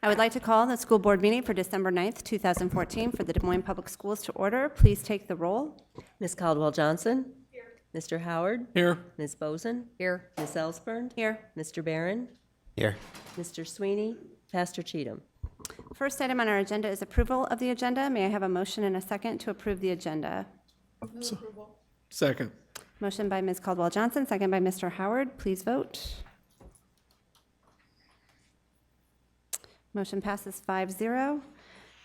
I would like to call the school board meeting for December 9th, 2014 for the Des Moines Public Schools to order. Please take the roll. Ms. Caldwell-Johnson? Here. Mr. Howard? Here. Ms. Boson? Here. Ms. Ellsburn? Here. Mr. Barron? Here. Mr. Sweeney? Pastor Cheatham? First item on our agenda is approval of the agenda. May I have a motion and a second to approve the agenda? Second. Motion by Ms. Caldwell-Johnson, second by Mr. Howard. Please vote. Motion passes 5-0.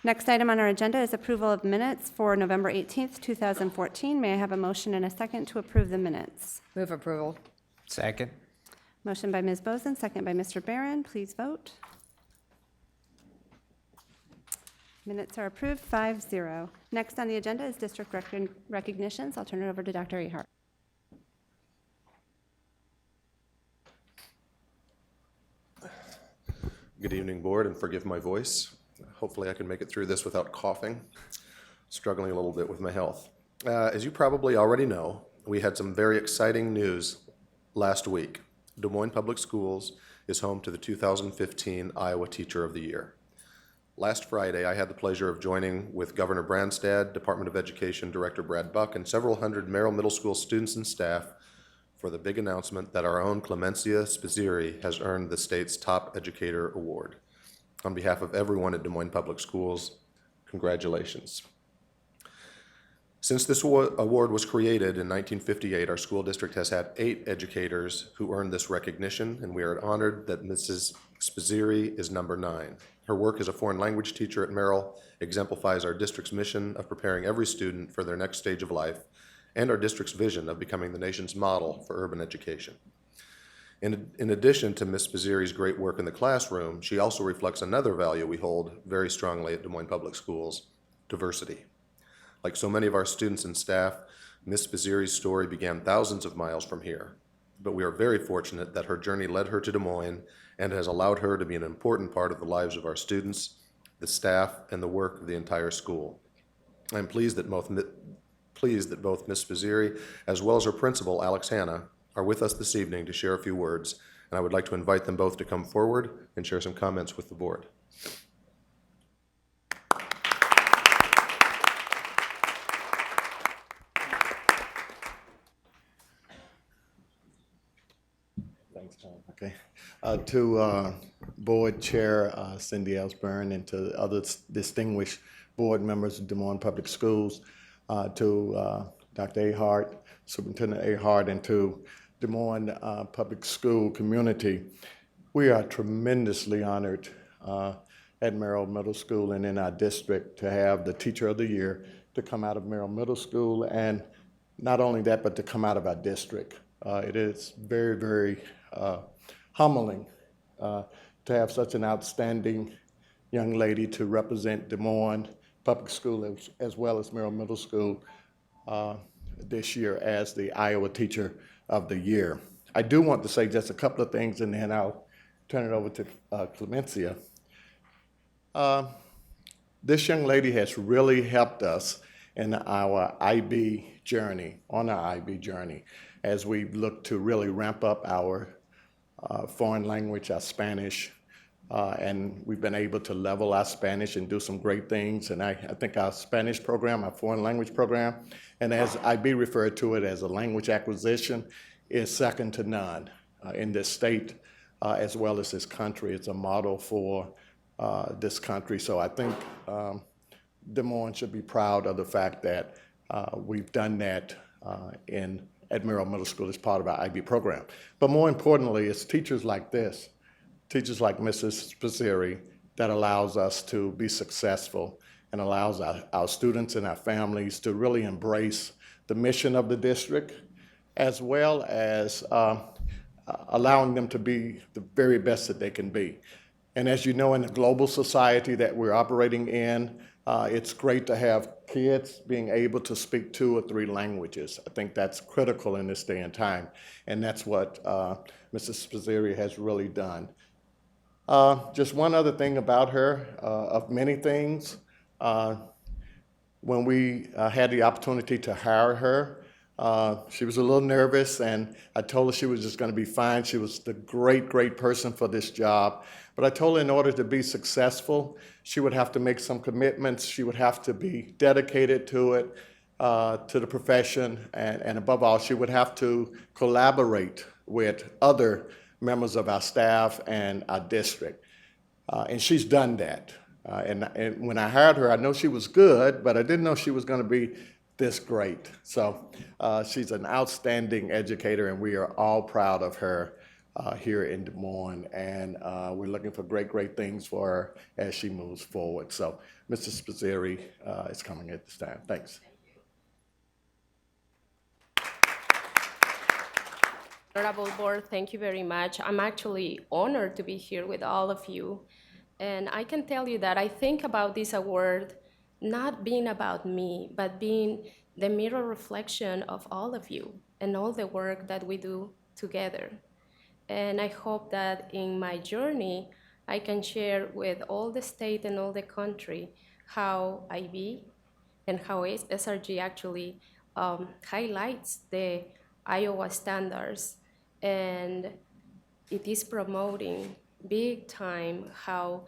Next item on our agenda is approval of minutes for November 18th, 2014. May I have a motion and a second to approve the minutes? Move approval. Second. Motion by Ms. Boson, second by Mr. Barron. Please vote. Minutes are approved, 5-0. Next on the agenda is district recognitions. I'll turn it over to Dr. Ehart. Good evening, board, and forgive my voice. Hopefully I can make it through this without coughing. Struggling a little bit with my health. As you probably already know, we had some very exciting news last week. Des Moines Public Schools is home to the 2015 Iowa Teacher of the Year. Last Friday, I had the pleasure of joining with Governor Branstad, Department of Education Director Brad Buck, and several hundred Merrill Middle School students and staff for the big announcement that our own Clemencia Spazzeri has earned the state's Top Educator Award. On behalf of everyone at Des Moines Public Schools, congratulations. Since this award was created in 1958, our school district has had 8 educators who earned this recognition, and we are honored that Mrs. Spazzeri is number 9. Her work as a foreign language teacher at Merrill exemplifies our district's mission of preparing every student for their next stage of life and our district's vision of becoming the nation's model for urban education. In addition to Ms. Spazzeri's great work in the classroom, she also reflects another value we hold very strongly at Des Moines Public Schools: diversity. Like so many of our students and staff, Ms. Spazzeri's story began thousands of miles from here, but we are very fortunate that her journey led her to Des Moines and has allowed her to be an important part of the lives of our students, the staff, and the work of the entire school. I'm pleased that both Ms. Spazzeri, as well as her principal, Alex Hanna, are with us this evening to share a few words, and I would like to invite them both to come forward and share some comments with the board. Thanks, Tom. Okay. To Board Chair Cindy Ellsburn and to other distinguished board members of Des Moines Public Schools, to Dr. Ehart, Superintendent Ehart, and to Des Moines Public School community, we are tremendously honored at Merrill Middle School and in our district to have the Teacher of the Year to come out of Merrill Middle School, and not only that, but to come out of our district. It is very, very humbling to have such an outstanding young lady to represent Des Moines Public School as well as Merrill Middle School this year as the Iowa Teacher of the Year. I do want to say just a couple of things, and then I'll turn it over to Clemencia. This young lady has really helped us in our IB journey, as we look to really ramp up our foreign language, our Spanish, and we've been able to level our Spanish and do some great things. And I think our Spanish program, our foreign language program, and as IB referred to it as a language acquisition, is second to none in this state as well as this country. It's a model for this country. So I think Des Moines should be proud of the fact that we've done that at Merrill Middle School as part of our IB program. But more importantly, it's teachers like this, teachers like Mrs. Spazzeri, that allows us to be successful and allows our students and our families to really embrace the mission of the district, as well as allowing them to be the very best that they can be. And as you know, in the global society that we're operating in, it's great to have kids being able to speak 2 or 3 languages. I think that's critical in this day and time, and that's what Mrs. Spazzeri has really done. Just one other thing about her, of many things, when we had the opportunity to hire her, She was a little nervous, and I told her she was just going to be fine. She was the great person for this job. But I told her in order to be successful, she would have to make some commitments. She would have to be dedicated to it, to the profession, and above all, she would have to collaborate with other members of our staff and our district. And she's done that. And when I hired her, I know she was good, but I didn't know she was going to be this great. So she's an outstanding educator, and we are all proud of her here in Des Moines. And we're looking for great things for her as she moves forward. So Mr. Spazzeri is coming at this time. Thanks. Honorable Board, thank you very much. I'm actually honored to be here with all of you. And I can tell you that I think about this award not being about me, but being the mirror reflection of all of you and all the work that we do together. And I hope that in my journey, I can share with all the state and all the country how IB and how SRG actually highlights the Iowa standards, and it is promoting big time how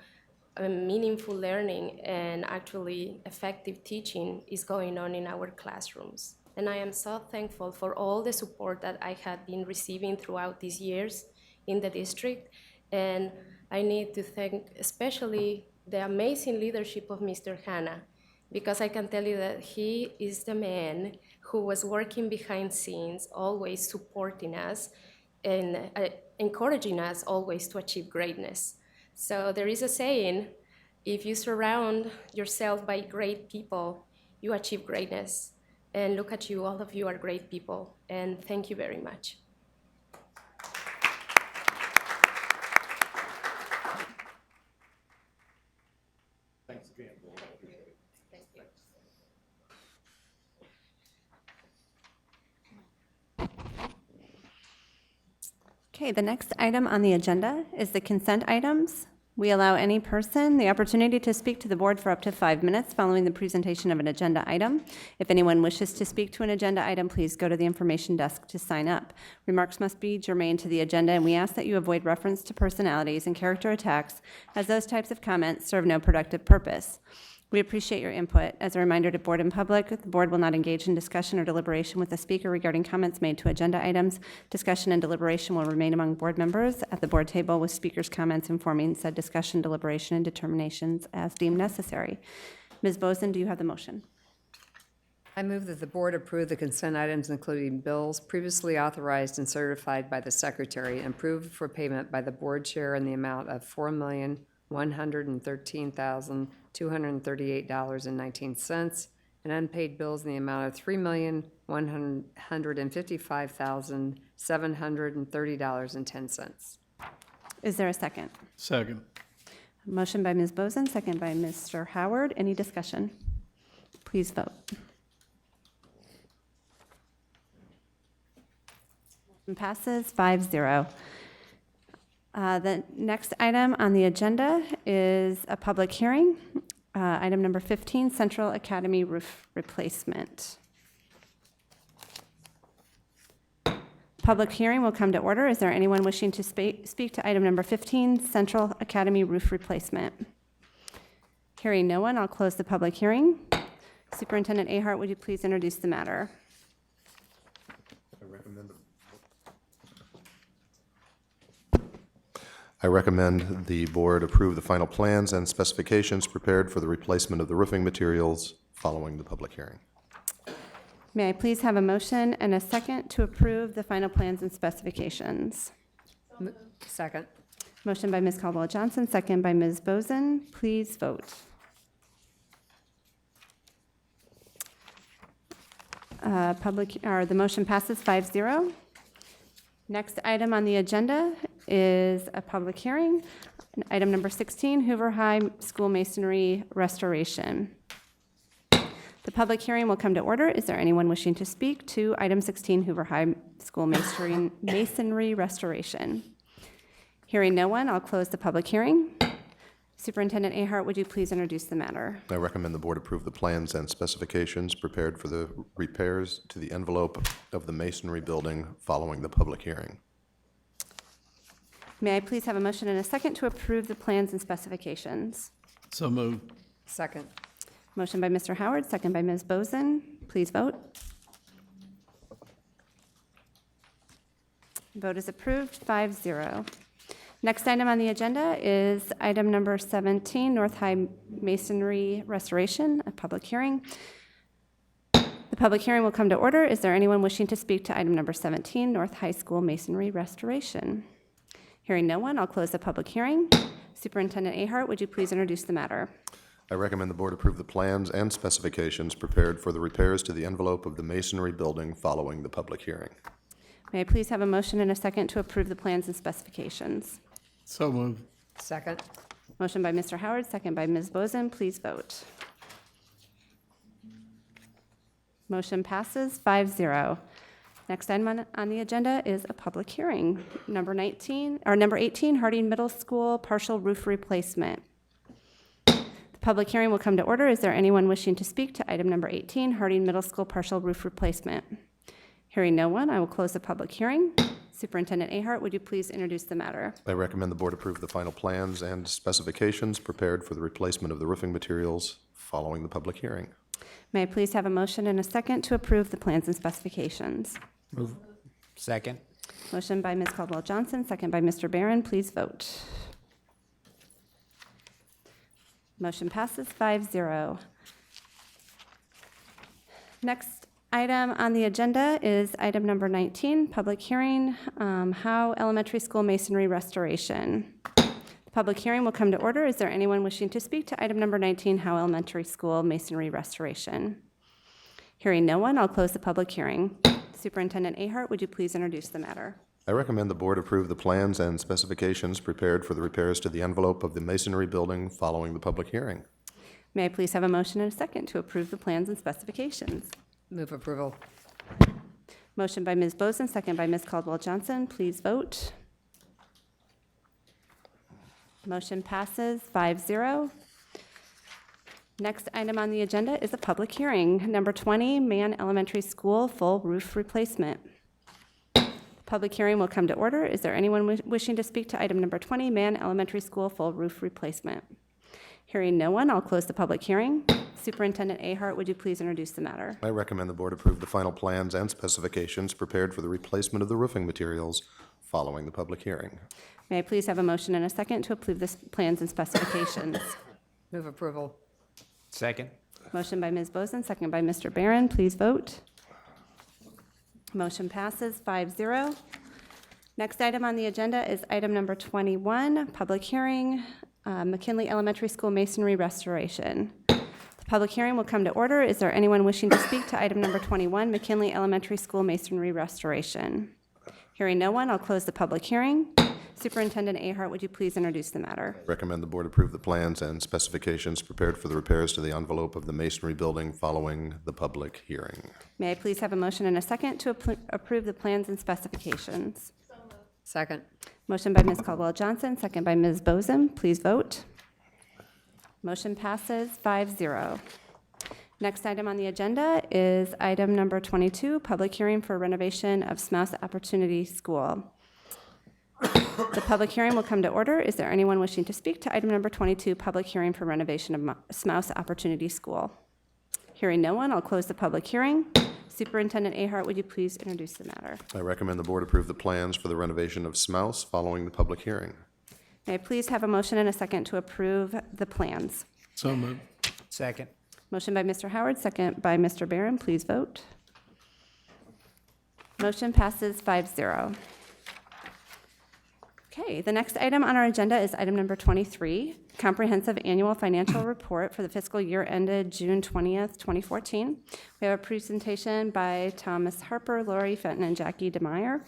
meaningful learning and actually effective teaching is going on in our classrooms. And I am so thankful for all the support that I have been receiving throughout these years in the district. And I need to thank especially the amazing leadership of Mr. Hanna, because I can tell you that he is the man who was working behind scenes, always supporting us and encouraging us always to achieve greatness. So there is a saying, if you surround yourself by great people, you achieve greatness. And look at you, all of you are great people, and thank you very much. Thanks again. Okay, the next item on the agenda is the consent items. We allow any person the opportunity to speak to the board for up to 5 minutes following the presentation of an agenda item. If anyone wishes to speak to an agenda item, please go to the information desk to sign up. Remarks must be germane to the agenda, and we ask that you avoid reference to personalities and character attacks, as those types of comments serve no productive purpose. We appreciate your input. As a reminder to board and public, the board will not engage in discussion or deliberation with the speaker regarding comments made to agenda items. Discussion and deliberation will remain among board members at the board table, with speakers' comments informing said discussion, deliberation, and determinations as deemed necessary. Ms. Boson, do you have the motion? I move that the board approve the consent items, including bills previously authorized and certified by the secretary and approved for payment by the board chair in the amount of $4,113,238.19, and unpaid bills in the amount of $3,155,730.10. Is there a second? Second. Motion by Ms. Boson, second by Mr. Howard. Any discussion? Please vote. Motion passes 5-0. The next item on the agenda is a public hearing. Item number 15, Central Academy roof replacement. Public hearing will come to order. Is there anyone wishing to speak to item number 15, Central Academy roof replacement? Hearing no one, I'll close the public hearing. Superintendent Ahart, would you please introduce the matter? I recommend the board approve the final plans and specifications prepared for the replacement of the roofing materials following the public hearing. May I please have a motion and a second to approve the final plans and specifications? Second. Motion by Ms. Caldwell-Johnson, second by Ms. Boson. Please vote. The motion passes 5-0. Next item on the agenda is a public hearing. Item number 16, Hoover High School Masonry Restoration. The public hearing will come to order. Is there anyone wishing to speak to item 16, Hoover High School Masonry Restoration? Hearing no one, I'll close the public hearing. Superintendent Ahart, would you please introduce the matter? I recommend the board approve the plans and specifications prepared for the repairs to the envelope of the masonry building following the public hearing. May I please have a motion and a second to approve the plans and specifications? So moved. Second. Motion by Mr. Howard, second by Ms. Bozen. Please vote. Vote is approved, 5-0. Next item on the agenda is item number 17, North High Masonry Restoration, a public hearing. The public hearing will come to order. Is there anyone wishing to speak to item number 17, North High School Masonry Restoration? Hearing no one, I'll close the public hearing. Superintendent Ahart, would you please introduce the matter? I recommend the board approve the plans and specifications prepared for the repairs to the envelope of the masonry building following the public hearing. May I please have a motion and a second to approve the plans and specifications? So moved. Second. Motion by Mr. Howard, second by Ms. Bozen. Please vote. Motion passes 5-0. Next item on the agenda is a public hearing. Number 18, Harding Middle School partial roof replacement. The public hearing will come to order. Is there anyone wishing to speak to item number 18, Harding Middle School partial roof replacement? Hearing no one, I will close the public hearing. Superintendent Ahart, would you please introduce the matter? I recommend the board approve the final plans and specifications prepared for the replacement of the roofing materials following the public hearing. May I please have a motion and a second to approve the plans and specifications? Move. Second. Motion by Ms. Caldwell-Johnson, second by Mr. Barron. Please vote. Motion passes 5-0. Next item on the agenda is item number 19, public hearing, Howe Elementary School Masonry Restoration. The public hearing will come to order. Is there anyone wishing to speak to item number 19, Howe Elementary School Masonry Restoration? Hearing no one, I'll close the public hearing. Superintendent Ahart, would you please introduce the matter? I recommend the board approve the plans and specifications prepared for the repairs to the envelope of the masonry building following the public hearing. May I please have a motion and a second to approve the plans and specifications? Move approval. Motion by Ms. Bozen, second by Ms. Caldwell-Johnson. Please vote. Motion passes 5-0. Next item on the agenda is a public hearing. Number 20, Mann Elementary School full roof replacement. The public hearing will come to order. Is there anyone wishing to speak to item number 20, Mann Elementary School full roof replacement? Hearing no one, I'll close the public hearing. Superintendent Ahart, would you please introduce the matter? I recommend the board approve the final plans and specifications prepared for the replacement of the roofing materials following the public hearing. May I please have a motion and a second to approve the plans and specifications? Move approval. Second. Motion by Ms. Bozen, second by Mr. Barron. Please vote. Motion passes 5-0. Next item on the agenda is item number 21, public hearing, McKinley Elementary School Masonry Restoration. The public hearing will come to order. Is there anyone wishing to speak to item number 21, McKinley Elementary School Masonry Restoration? Hearing no one, I'll close the public hearing. Superintendent Ahart, would you please introduce the matter? Recommend the board approve the plans and specifications prepared for the repairs to the envelope of the masonry building following the public hearing. May I please have a motion and a second to approve the plans and specifications? Second. Motion by Ms. Caldwell-Johnson, second by Ms. Bozen. Please vote. Motion passes 5-0. Next item on the agenda is item number 22, public hearing for renovation of Smouse Opportunity School. The public hearing will come to order. Is there anyone wishing to speak to item number 22, public hearing for renovation of Smouse Opportunity School? Hearing no one, I'll close the public hearing. Superintendent Ahart, would you please introduce the matter? I recommend the board approve the plans for the renovation of Smouse following the public hearing. May I please have a motion and a second to approve the plans? So moved. Second. Motion by Mr. Howard, second by Mr. Barron. Please vote. Motion passes 5-0. Okay, the next item on our agenda is item number 23, Comprehensive Annual Financial Report for the fiscal year ended June 20th, 2014. We have a presentation by Thomas Harper, Lori Fenton, and Jackie DeMeyer.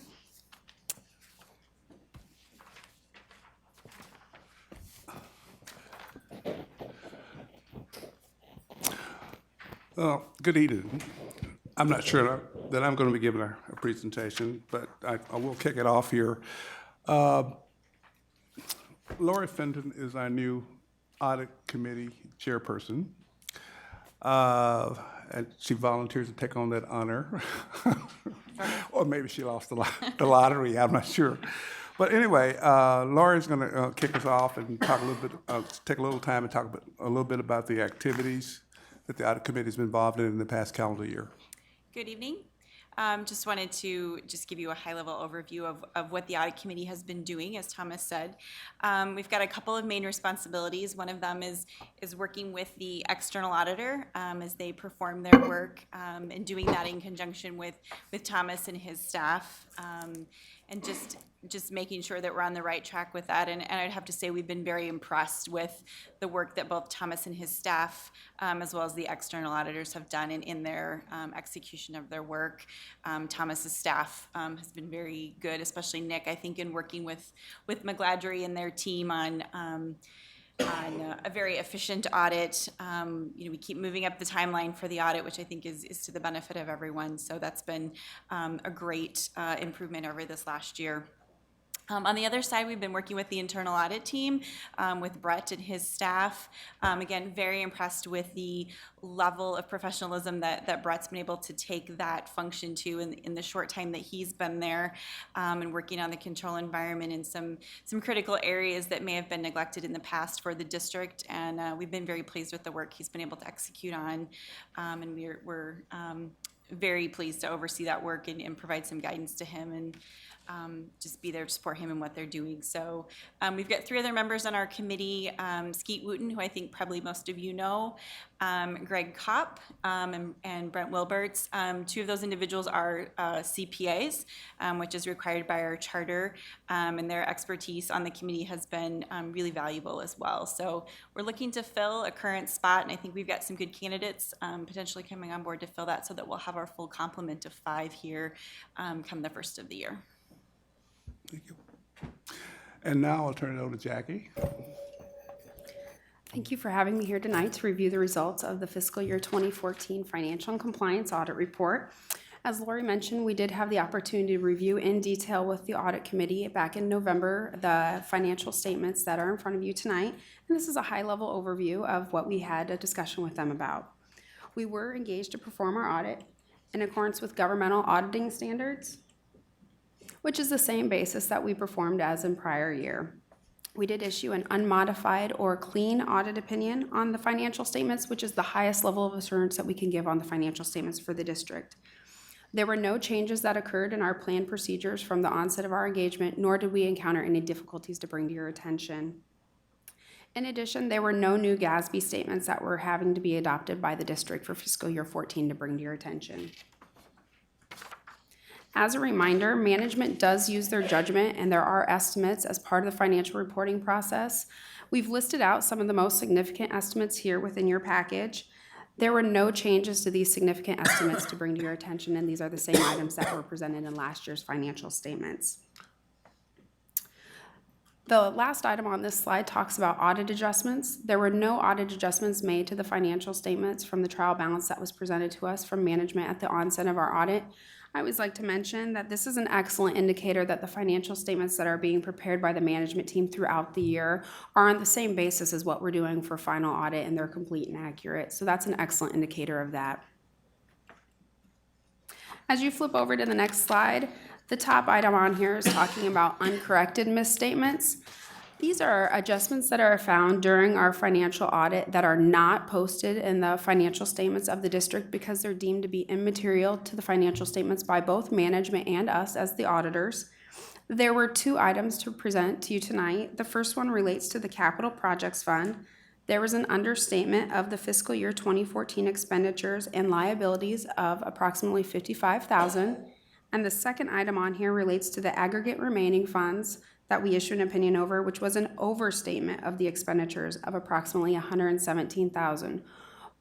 Good evening. I'm not sure that I'm going to be giving a presentation, but I will kick it off here. Lori Fenton is our new Audit Committee Chairperson. And she volunteers to take on that honor. Or maybe she lost the lottery, I'm not sure. But anyway, Lori's going to kick us off and talk a little bit, take a little time and talk a little bit about the activities that the Audit Committee's been involved in the past calendar year. Good evening. Just wanted to give you a high-level overview of what the Audit Committee has been doing, as Thomas said. We've got a couple of main responsibilities. One of them is working with the external auditor as they perform their work, and doing that in conjunction with Thomas and his staff, and just making sure that we're on the right track with that. And I'd have to say we've been very impressed with the work that both Thomas and his staff, as well as the external auditors, have done in their execution of their work. Thomas's staff has been very good, especially Nick, I think, in working with McGladrey and their team on a very efficient audit. We keep moving up the timeline for the audit, which I think is to the benefit of everyone. So that's been a great improvement over this last year. On the other side, we've been working with the internal audit team, with Brett and his staff. Again, very impressed with the level of professionalism that Brett's been able to take that function to in the short time that he's been there, and working on the control environment in some critical areas that may have been neglected in the past for the district. And we've been very pleased with the work he's been able to execute on, and we're very pleased to oversee that work and provide some guidance to him and just be there to support him in what they're doing. So we've got 3 other members on our committee, Skeet Wooten, who I think probably most of you know, Greg Kopp, and Brent Wilberts. 2 of those individuals are CPAs, which is required by our charter, and their expertise on the committee has been really valuable as well. So we're looking to fill a current spot, and I think we've got some good candidates potentially coming on board to fill that, so that we'll have our full complement of 5 here come the first of the year. Thank you. And now I'll turn it over to Jackie. Thank you for having me here tonight to review the results of the fiscal year 2014 Financial and Compliance Audit Report. As Lori mentioned, we did have the opportunity to review in detail with the Audit Committee back in November the financial statements that are in front of you tonight. And this is a high-level overview of what we had a discussion with them about. We were engaged to perform our audit in accordance with governmental auditing standards, which is the same basis that we performed as in prior year. We did issue an unmodified or clean audit opinion on the financial statements, which is the highest level of assurance that we can give on the financial statements for the district. There were no changes that occurred in our planned procedures from the onset of our engagement, nor did we encounter any difficulties to bring to your attention. In addition, there were no new GASB statements that were having to be adopted by the district for fiscal year 14 to bring to your attention. As a reminder, management does use their judgment, and there are estimates as part of the financial reporting process. We've listed out some of the most significant estimates here within your package. There were no changes to these significant estimates to bring to your attention, and these are the same items that were presented in last year's financial statements. The last item on this slide talks about audit adjustments. There were no audit adjustments made to the financial statements from the trial balance that was presented to us from management at the onset of our audit. I always like to mention that this is an excellent indicator that the financial statements that are being prepared by the management team throughout the year are on the same basis as what we're doing for final audit, and they're complete and accurate. So that's an excellent indicator of that. As you flip over to the next slide, the top item on here is talking about uncorrected misstatements. These are adjustments that are found during our financial audit that are not posted in the financial statements of the district because they're deemed to be immaterial to the financial statements by both management and us as the auditors. There were 2 items to present to you tonight. The first one relates to the Capital Projects Fund. There was an understatement of the fiscal year 2014 expenditures and liabilities of approximately $55,000. And the second item on here relates to the aggregate remaining funds that we issued an opinion over, which was an overstatement of the expenditures of approximately $117,000.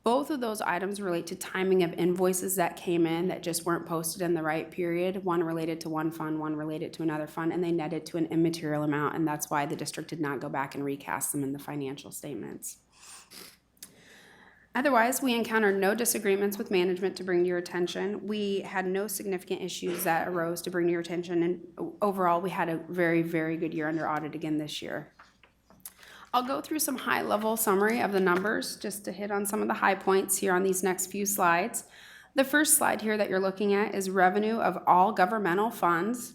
Both of those items relate to timing of invoices that came in that just weren't posted in the right period. One related to one fund, one related to another fund, and they netted to an immaterial amount, and that's why the district did not go back and recast them in the financial statements. Otherwise, we encountered no disagreements with management to bring to your attention. We had no significant issues that arose to bring to your attention, and overall, we had a very, very good year under audit again this year. I'll go through some high-level summary of the numbers, just to hit on some of the high points here on these next few slides. The first slide here that you're looking at is revenue of all governmental funds.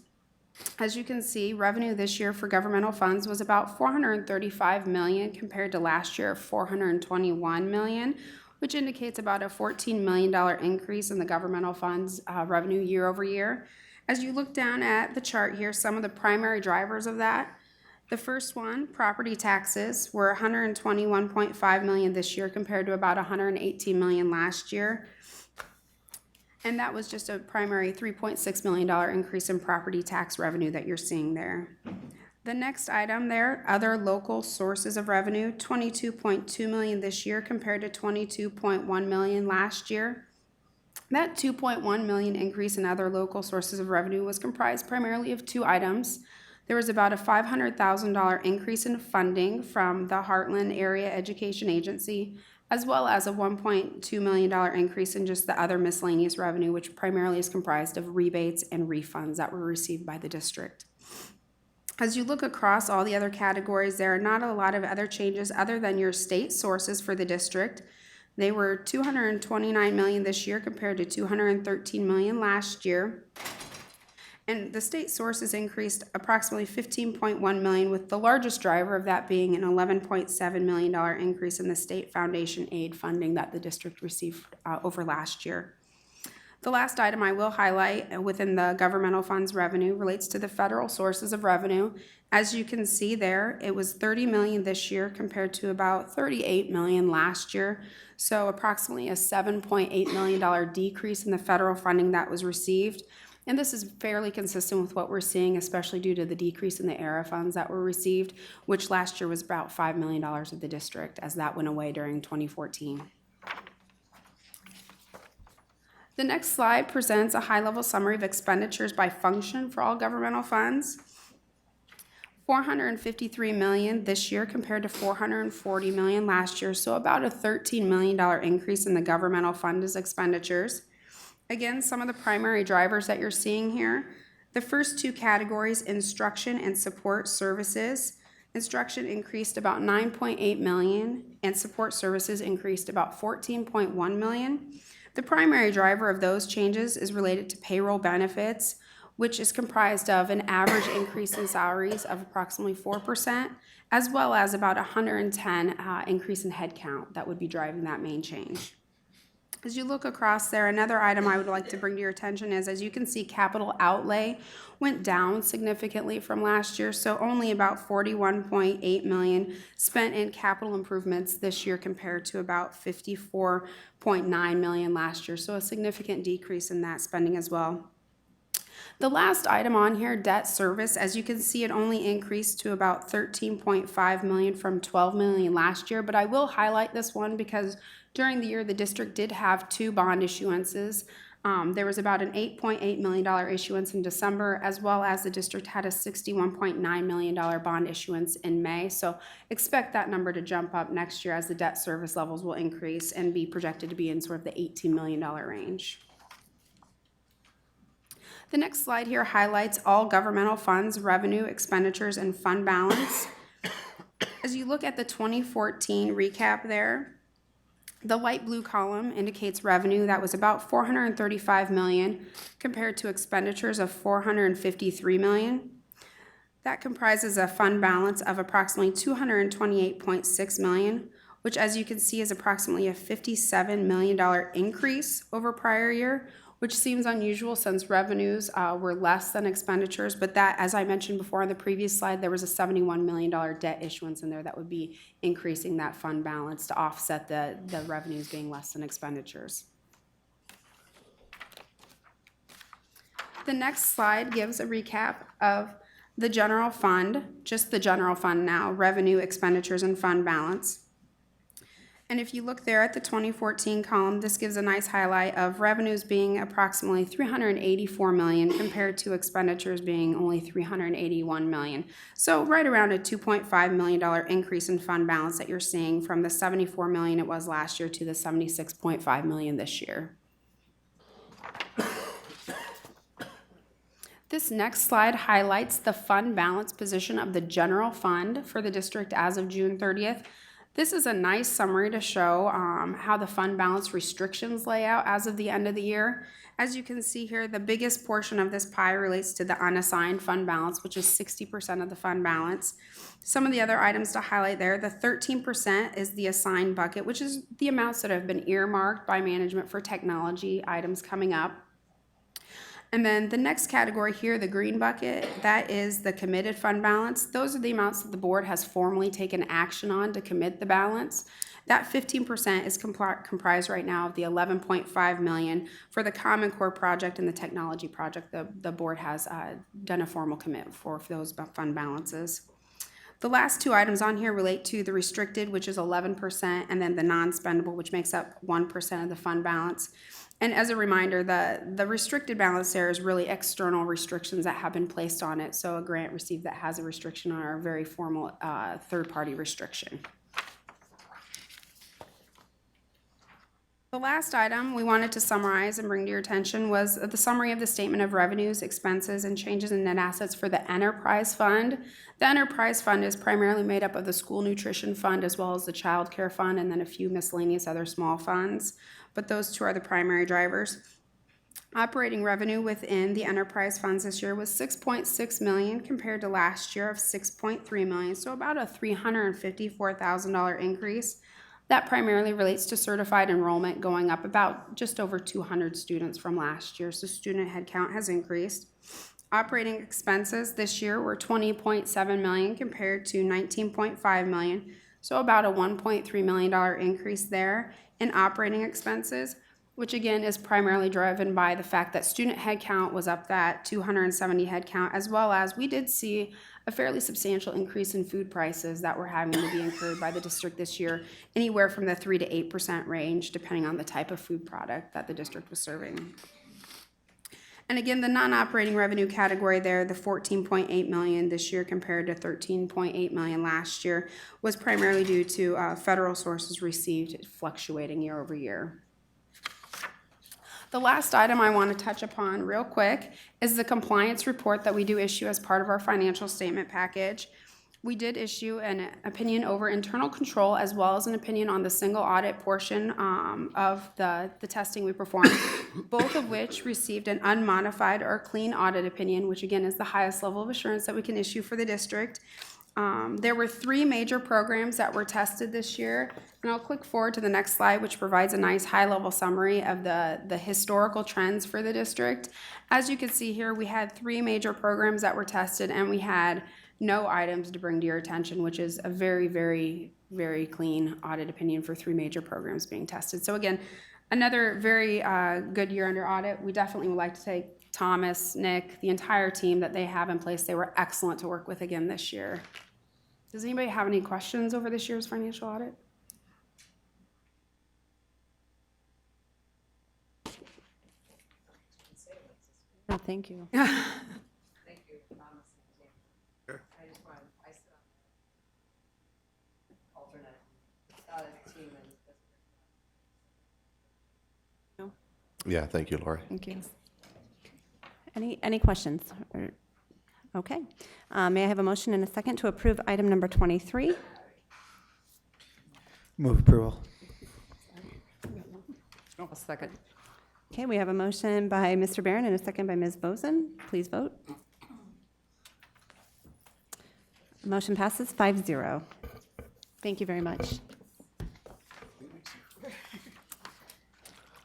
As you can see, revenue this year for governmental funds was about $435 million compared to last year of $421 million, which indicates about a $14 million increase in the governmental funds revenue year over year. As you look down at the chart here, some of the primary drivers of that. The first one, property taxes, were $121.5 million this year compared to about $118 million last year. And that was just a primary $3.6 million increase in property tax revenue that you're seeing there. The next item there, other local sources of revenue, $22.2 million this year compared to $22.1 million last year. That $2.1 million increase in other local sources of revenue was comprised primarily of two items. There was about a $500,000 increase in funding from the Heartland Area Education Agency, as well as a $1.2 million increase in just the other miscellaneous revenue, which primarily is comprised of rebates and refunds that were received by the district. As you look across all the other categories, there are not a lot of other changes other than your state sources for the district. They were $229 million this year compared to $213 million last year. And the state sources increased approximately $15.1 million, with the largest driver of that being an $11.7 million increase in the state foundation aid funding that the district received over last year. The last item I will highlight within the governmental funds revenue relates to the federal sources of revenue. As you can see there, it was $30 million this year compared to about $38 million last year. So approximately a $7.8 million decrease in the federal funding that was received. And this is fairly consistent with what we're seeing, especially due to the decrease in the ERA funds that were received, which last year was about $5 million of the district, as that went away during 2014. The next slide presents a high-level summary of expenditures by function for all governmental funds. $453 million this year compared to $440 million last year, so about a $13 million increase in the governmental funds expenditures. Again, some of the primary drivers that you're seeing here. The first two categories, instruction and support services. Instruction increased about $9.8 million, and support services increased about $14.1 million. The primary driver of those changes is related to payroll benefits, which is comprised of an average increase in salaries of approximately 4%, as well as about 110 increase in headcount that would be driving that main change. As you look across there, another item I would like to bring to your attention is, as you can see, capital outlay went down significantly from last year, so only about $41.8 million spent in capital improvements this year compared to about $54.9 million last year, so a significant decrease in that spending as well. The last item on here, debt service, as you can see, it only increased to about $13.5 million from $12 million last year, but I will highlight this one because during the year, the district did have two bond issuances. There was about an $8.8 million issuance in December, as well as the district had a $61.9 million bond issuance in May. So expect that number to jump up next year as the debt service levels will increase and be projected to be in sort of the $18 million range. The next slide here highlights all governmental funds, revenue, expenditures, and fund balance. As you look at the 2014 recap there, the light blue column indicates revenue that was about $435 million compared to expenditures of $453 million. That comprises a fund balance of approximately $228.6 million, which, as you can see, is approximately a $57 million increase over prior year, which seems unusual since revenues were less than expenditures, but that, as I mentioned before on the previous slide, there was a $71 million debt issuance in there that would be increasing that fund balance to offset the revenues being less than expenditures. The next slide gives a recap of the general fund, just the general fund now, revenue, expenditures, and fund balance. And if you look there at the 2014 column, this gives a nice highlight of revenues being approximately $384 million compared to expenditures being only $381 million. So right around a $2.5 million increase in fund balance that you're seeing from the $74 million it was last year to the $76.5 million this year. This next slide highlights the fund balance position of the general fund for the district as of June 30th. This is a nice summary to show how the fund balance restrictions lay out as of the end of the year. As you can see here, the biggest portion of this pie relates to the unassigned fund balance, which is 60% of the fund balance. Some of the other items to highlight there, the 13% is the assigned bucket, which is the amounts that have been earmarked by management for technology items coming up. And then the next category here, the green bucket, that is the committed fund balance. Those are the amounts that the board has formally taken action on to commit the balance. That 15% is comprised right now of the $11.5 million for the Common Core project and the technology project. The board has done a formal commit for those fund balances. The last two items on here relate to the restricted, which is 11%, and then the non-spendable, which makes up 1% of the fund balance. And as a reminder, the restricted balance there is really external restrictions that have been placed on it. So a grant received that has a restriction on our very formal third-party restriction. The last item we wanted to summarize and bring to your attention was the summary of the statement of revenues, expenses, and changes in net assets for the enterprise fund. The enterprise fund is primarily made up of the school nutrition fund as well as the child care fund and then a few miscellaneous other small funds, but those two are the primary drivers. Operating revenue within the enterprise funds this year was $6.6 million compared to last year of $6.3 million, so about a $354,000 increase. That primarily relates to certified enrollment going up about just over 200 students from last year, so student headcount has increased. Operating expenses this year were $20.7 million compared to $19.5 million, so about a $1.3 million increase there in operating expenses, which again is primarily driven by the fact that student headcount was up that 270 headcount, as well as we did see a fairly substantial increase in food prices that were having to be incurred by the district this year, anywhere from the 3 to 8% range, depending on the type of food product that the district was serving. And again, the non-operating revenue category there, the $14.8 million this year compared to $13.8 million last year, was primarily due to federal sources received fluctuating year over year. The last item I want to touch upon real quick is the compliance report that we do issue as part of our financial statement package. We did issue an opinion over internal control as well as an opinion on the single audit portion of the testing we performed, both of which received an unmodified or clean audit opinion, which again is the highest level of assurance that we can issue for the district. There were 3 major programs that were tested this year, and I'll click forward to the next slide, which provides a nice high-level summary of the historical trends for the district. As you can see here, we had 3 major programs that were tested, and we had no items to bring to your attention, which is a very, very, very clean audit opinion for 3 major programs being tested. So again, another very good year under audit. We definitely would like to thank Thomas, Nick, the entire team that they have in place. They were excellent to work with again this year. Does anybody have any questions over this year's financial audit? No, thank you. Thank you, Thomas. I just wanted, I sit on alternate team and Yeah, thank you, Lori. Thank you. Any questions? Okay. May I have a motion and a second to approve item number 23? Move approval. a second. Okay, we have a motion by Mr. Barron and a second by Ms. Boson. Please vote. Motion passes 5-0. Thank you very much.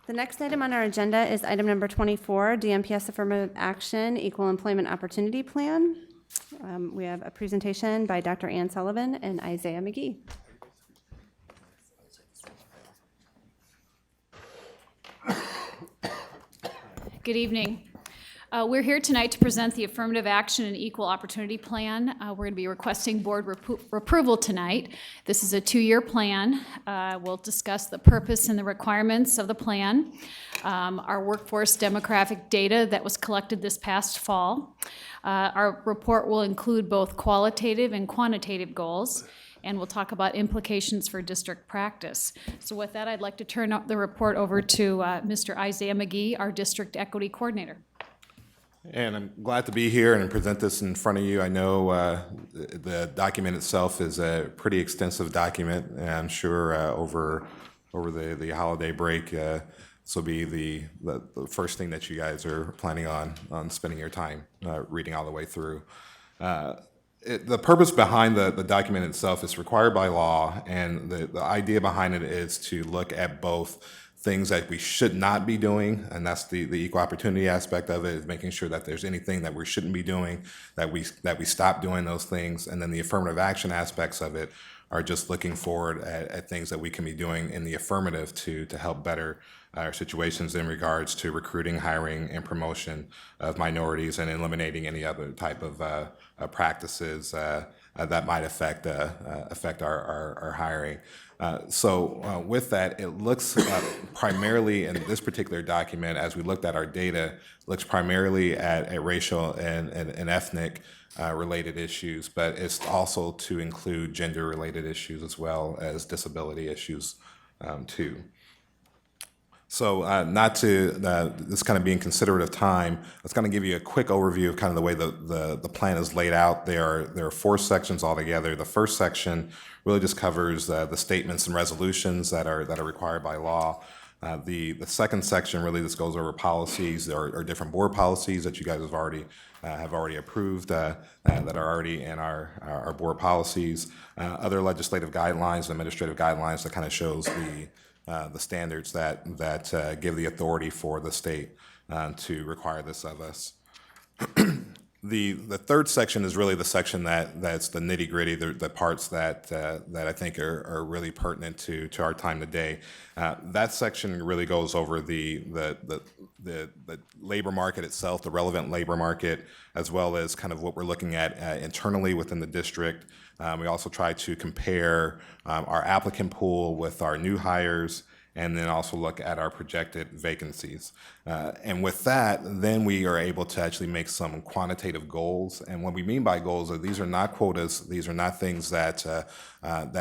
The next item on our agenda is item number 24, DMPS Affirmative Action Equal Employment Opportunity Plan. We have a presentation by Dr. Ann Sullivan and Isaiah McGee. Good evening. We're here tonight to present the Affirmative Action and Equal Opportunity Plan. We're going to be requesting board approval tonight. This is a 2-year plan. We'll discuss the purpose and the requirements of the plan, our workforce demographic data that was collected this past fall. Our report will include both qualitative and quantitative goals, and we'll talk about implications for district practice. So with that, I'd like to turn the report over to Mr. Isaiah McGee, our District Equity Coordinator. And I'm glad to be here and present this in front of you. I know the document itself is a pretty extensive document, and I'm sure over the holiday break, this will be the first thing that you guys are planning on spending your time reading all the way through. The purpose behind the document itself is required by law, and the idea behind it is to look at both things that we should not be doing, and that's the equal opportunity aspect of it, is making sure that there's anything that we shouldn't be doing, that we stop doing those things, and then the affirmative action aspects of it are just looking forward at things that we can be doing in the affirmative to help better our situations in regards to recruiting, hiring, and promotion of minorities, and eliminating any other type of practices that might affect our hiring. So with that, it looks primarily in this particular document, as we looked at our data, looks primarily at racial and ethnic related issues, but it's also to include gender related issues as well as disability issues too. So not to, this kind of being considerate of time, let's kind of give you a quick overview of kind of the way the plan is laid out. There are 4 sections altogether. The first section really just covers the statements and resolutions that are required by law. The second section really just goes over policies or different board policies that you guys have already approved that are already in our board policies. Other legislative guidelines and administrative guidelines that kind of shows the standards that give the authority for the state to require this of us. The third section is really the section that's the nitty gritty, the parts that I think are really pertinent to our time today. That section really goes over the labor market itself, the relevant labor market, as well as kind of what we're looking at internally within the district. We also try to compare our applicant pool with our new hires, and then also look at our projected vacancies. And with that, then we are able to actually make some quantitative goals. And what we mean by goals are these are not quotas, these are not things that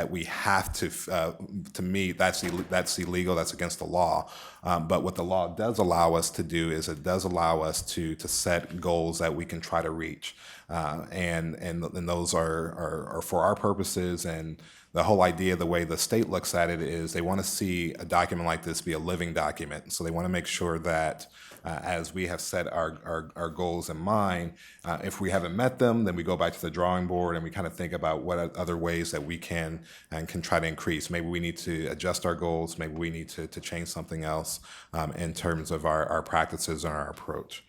we have to meet. That's illegal, that's against the law. But what the law does allow us to do is it does allow us to set goals that we can try to reach. And those are for our purposes, and the whole idea, the way the state looks at it, is they want to see a document like this be a living document. So they want to make sure that as we have set our goals in mind, if we haven't met them, then we go back to the drawing board and we kind of think about what other ways that we can try to increase. Maybe we need to adjust our goals. Maybe we need to change something else in terms of our practices and our approach.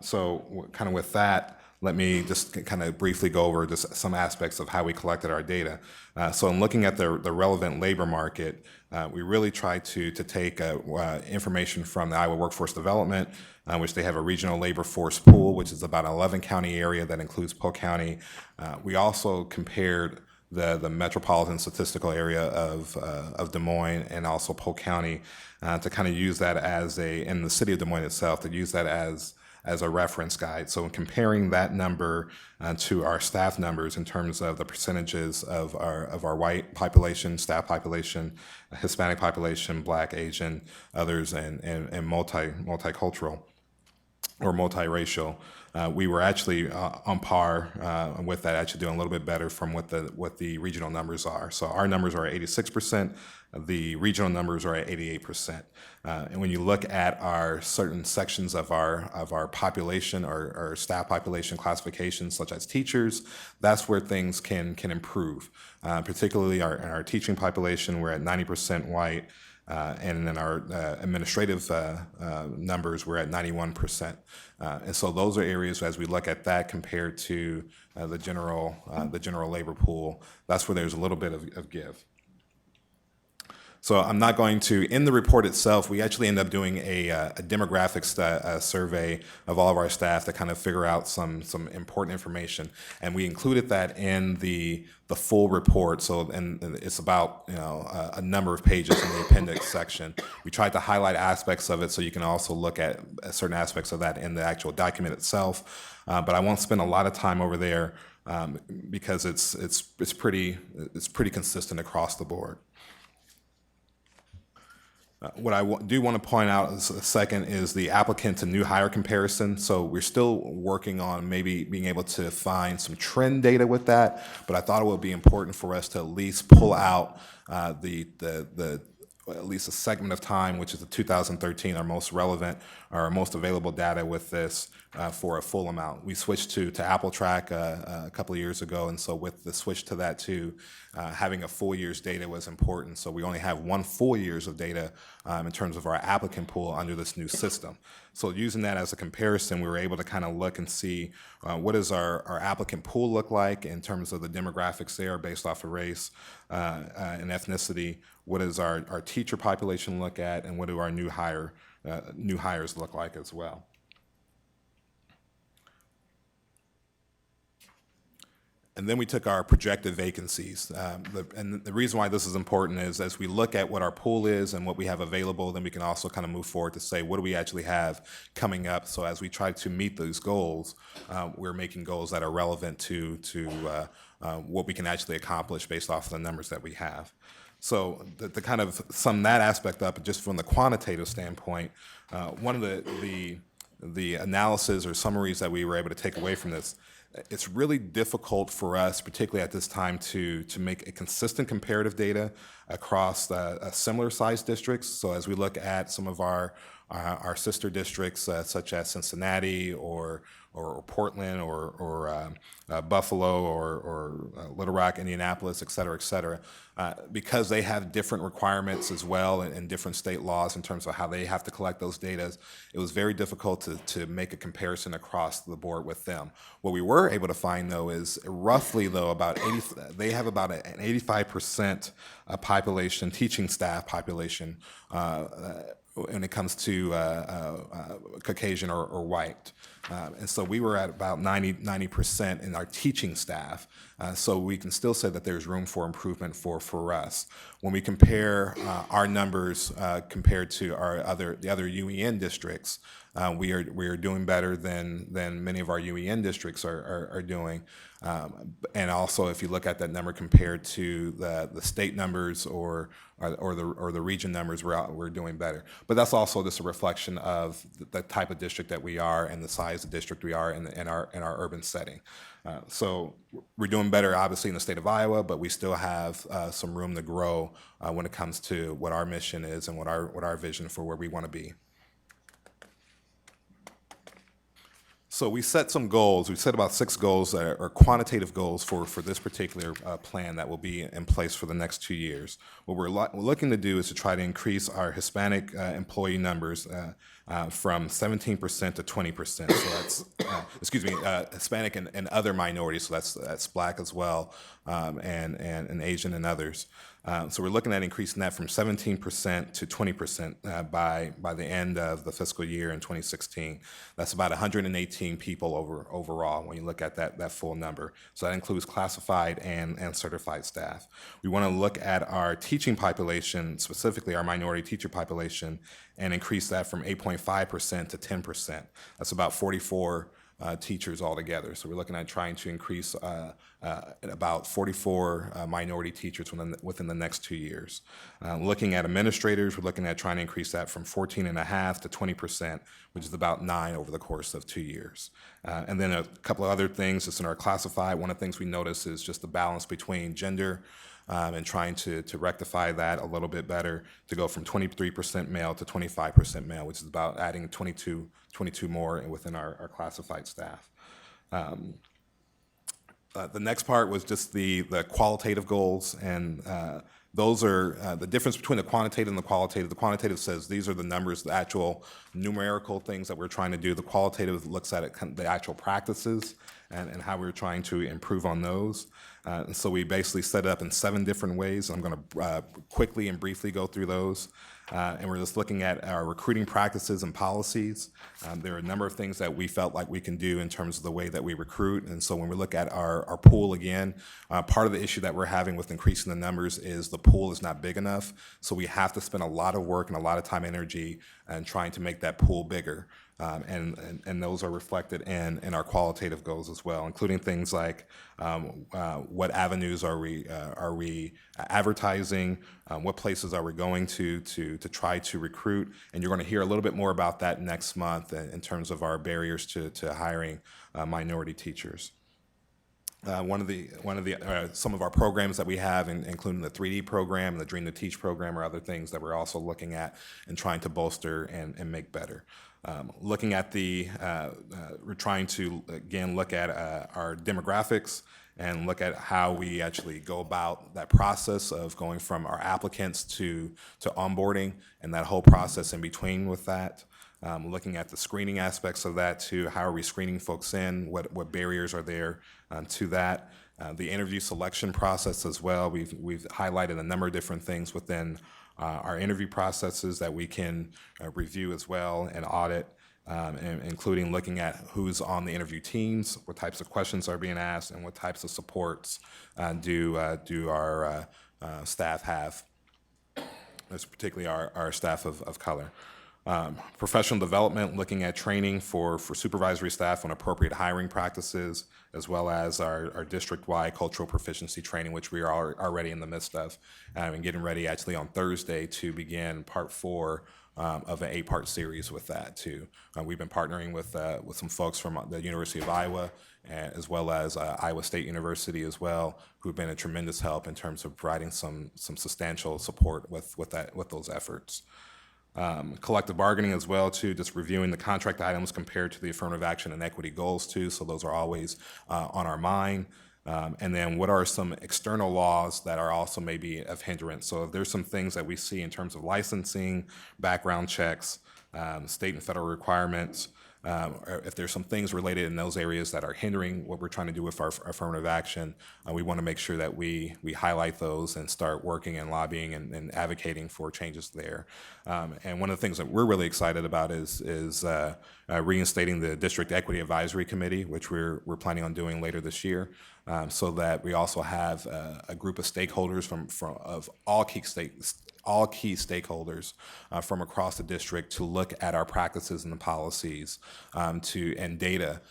So kind of with that, let me just kind of briefly go over just some aspects of how we collected our data. So in looking at the relevant labor market, we really try to take information from the Iowa Workforce Development, which they have a regional labor force pool, which is about an 11-county area that includes Polk County. We also compared the metropolitan statistical area of Des Moines and also Polk County to kind of use that in the city of Des Moines itself, to use that as a reference guide. So in comparing that number to our staff numbers in terms of the percentages of our white population, staff population, Hispanic population, Black, Asian, others, and multicultural or multiracial, we were actually on par with that, actually doing a little bit better from what the regional numbers are. So our numbers are at 86%. The regional numbers are at 88%. And when you look at our certain sections of our population or staff population classifications, such as teachers, that's where things can improve. Particularly in our teaching population, we're at 90% white. And in our administrative numbers, we're at 91%. And so those are areas, as we look at that compared to the general labor pool, that's where there's a little bit of give. So I'm not going to, in the report itself, we actually end up doing a demographics survey of all of our staff to kind of figure out some important information. And we included that in the full report. So, and it's about, a number of pages in the appendix section. We tried to highlight aspects of it so you can also look at certain aspects of that in the actual document itself. But I won't spend a lot of time over there because it's pretty consistent across the board. What I do want to point out is, second is the applicant to new hire comparison. So we're still working on maybe being able to find some trend data with that, but I thought it would be important for us to at least pull out at least a segment of time, which is the 2013, our most relevant, our most available data with this for a full amount. We switched to Apple Track a couple of years ago, and so with the switch to that too, having a full year's data was important. So we only have 1 full years of data in terms of our applicant pool under this new system. So using that as a comparison, we were able to kind of look and see what does our applicant pool look like in terms of the demographics there based off of race and ethnicity. What does our teacher population look at, and what do our new hires look like as well? And then we took our projected vacancies. And the reason why this is important is as we look at what our pool is and what we have available, then we can also kind of move forward to say, what do we actually have coming up? So as we try to meet those goals, we're making goals that are relevant to what we can actually accomplish based off of the numbers that we have. So to kind of sum that aspect up, just from the quantitative standpoint, one of the analysis or summaries that we were able to take away from this, it's really difficult for us, particularly at this time, to make a consistent comparative data across similar sized districts. So as we look at some of our sister districts, such as Cincinnati or Portland or Buffalo or Little Rock, Indianapolis, et cetera, because they have different requirements as well and different state laws in terms of how they have to collect those data, it was very difficult to make a comparison across the board with them. What we were able to find, though, is roughly, though, they have about an 85% population, teaching staff population, when it comes to Caucasian or white. And so we were at about 90% in our teaching staff. So we can still say that there's room for improvement for us. When we compare our numbers compared to the other UEN districts, we are doing better than many of our UEN districts are doing. And also, if you look at that number compared to the state numbers or the region numbers, we're doing better. But that's also just a reflection of the type of district that we are and the size of district we are in our urban setting. So we're doing better, obviously, in the state of Iowa, but we still have some room to grow when it comes to what our mission is and what our vision for where we want to be. So we set some goals. We set about 6 goals that are quantitative goals for this particular plan that will be in place for the next 2 years. What we're looking to do is to try to increase our Hispanic employee numbers from 17% to 20%. So that's, Hispanic and other minorities, so that's Black as well, and Asian and others. So we're looking at increasing that from 17% to 20% by the end of the fiscal year in 2016. That's about 118 people overall when you look at that full number. So that includes classified and certified staff. We want to look at our teaching population, specifically our minority teacher population, and increase that from 8.5% to 10%. That's about 44 teachers altogether. So we're looking at trying to increase about 44 minority teachers within the next 2 years. Looking at administrators, we're looking at trying to increase that from 14.5% to 20%, which is about 9 over the course of 2 years. And then a couple of other things just in our classified. One of the things we notice is just the balance between gender and trying to rectify that a little bit better to go from 23% male to 25% male, which is about adding 22 more within our classified staff. The next part was just the qualitative goals, and those are the difference between the quantitative and the qualitative. The quantitative says these are the numbers, the actual numerical things that we're trying to do. The qualitative looks at the actual practices and how we're trying to improve on those. And so we basically set it up in 7 different ways. I'm going to quickly and briefly go through those. And we're just looking at our recruiting practices and policies. There are a number of things that we felt like we can do in terms of the way that we recruit. And so when we look at our pool again, part of the issue that we're having with increasing the numbers is the pool is not big enough. So we have to spend a lot of work and a lot of time and energy in trying to make that pool bigger. And those are reflected in our qualitative goals as well, including things like What avenues are we advertising? What places are we going to try to recruit? And you're going to hear a little bit more about that next month in terms of our barriers to hiring minority teachers. Some of our programs that we have, including the 3D program, the Dream to Teach program, are other things that we're also looking at and trying to bolster and make better. Looking at we're trying to again look at our demographics and look at how we actually go about that process of going from our applicants to onboarding and that whole process in between with that. Looking at the screening aspects of that too. How are we screening folks in? What barriers are there to that? The interview selection process as well. We've highlighted a number of different things within our interview processes that we can review as well and audit, including looking at who's on the interview teams, what types of questions are being asked, and what types of supports do our staff have. That's particularly our staff of color. Professional development, looking at training for supervisory staff on appropriate hiring practices, as well as our district-wide cultural proficiency training, which we are already in the midst of, and getting ready actually on Thursday to begin part 4 of an 8-part series with that too. We've been partnering with some folks from the University of Iowa, as well as Iowa State University as well, who've been a tremendous help in terms of providing some substantial support with those efforts. Collective bargaining as well too, just reviewing the contract items compared to the affirmative action and equity goals too, so those are always on our mind. And then what are some external laws that are also maybe of hindrance? So if there's some things that we see in terms of licensing, background checks, state and federal requirements, or if there's some things related in those areas that are hindering what we're trying to do with our affirmative action, we want to make sure that we highlight those and start working and lobbying and advocating for changes there. And one of the things that we're really excited about is reinstating the District Equity Advisory Committee, which we're planning on doing later this year, so that we also have a group of stakeholders of all key stakeholders from across the district to look at our practices and the policies and data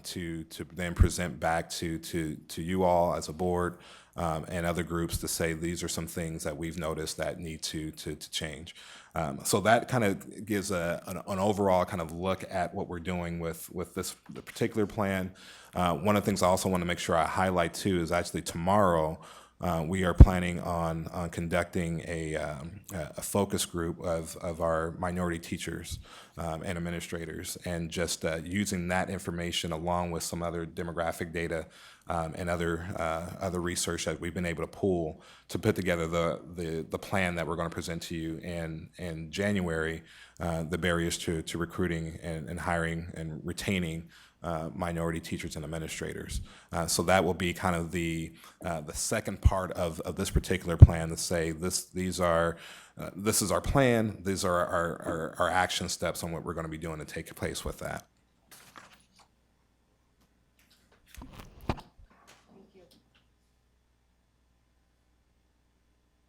to then present back to you all as a board and other groups to say these are some things that we've noticed that need to change. So that kind of gives an overall kind of look at what we're doing with this particular plan. One of the things I also want to make sure I highlight too is actually tomorrow we are planning on conducting a focus group of our minority teachers and administrators, and just using that information along with some other demographic data and other research that we've been able to pull to put together the plan that we're going to present to you in January, the barriers to recruiting and hiring and retaining minority teachers and administrators. So that will be kind of the second part of this particular plan, to say this is our plan, these are our action steps on what we're going to be doing to take place with that.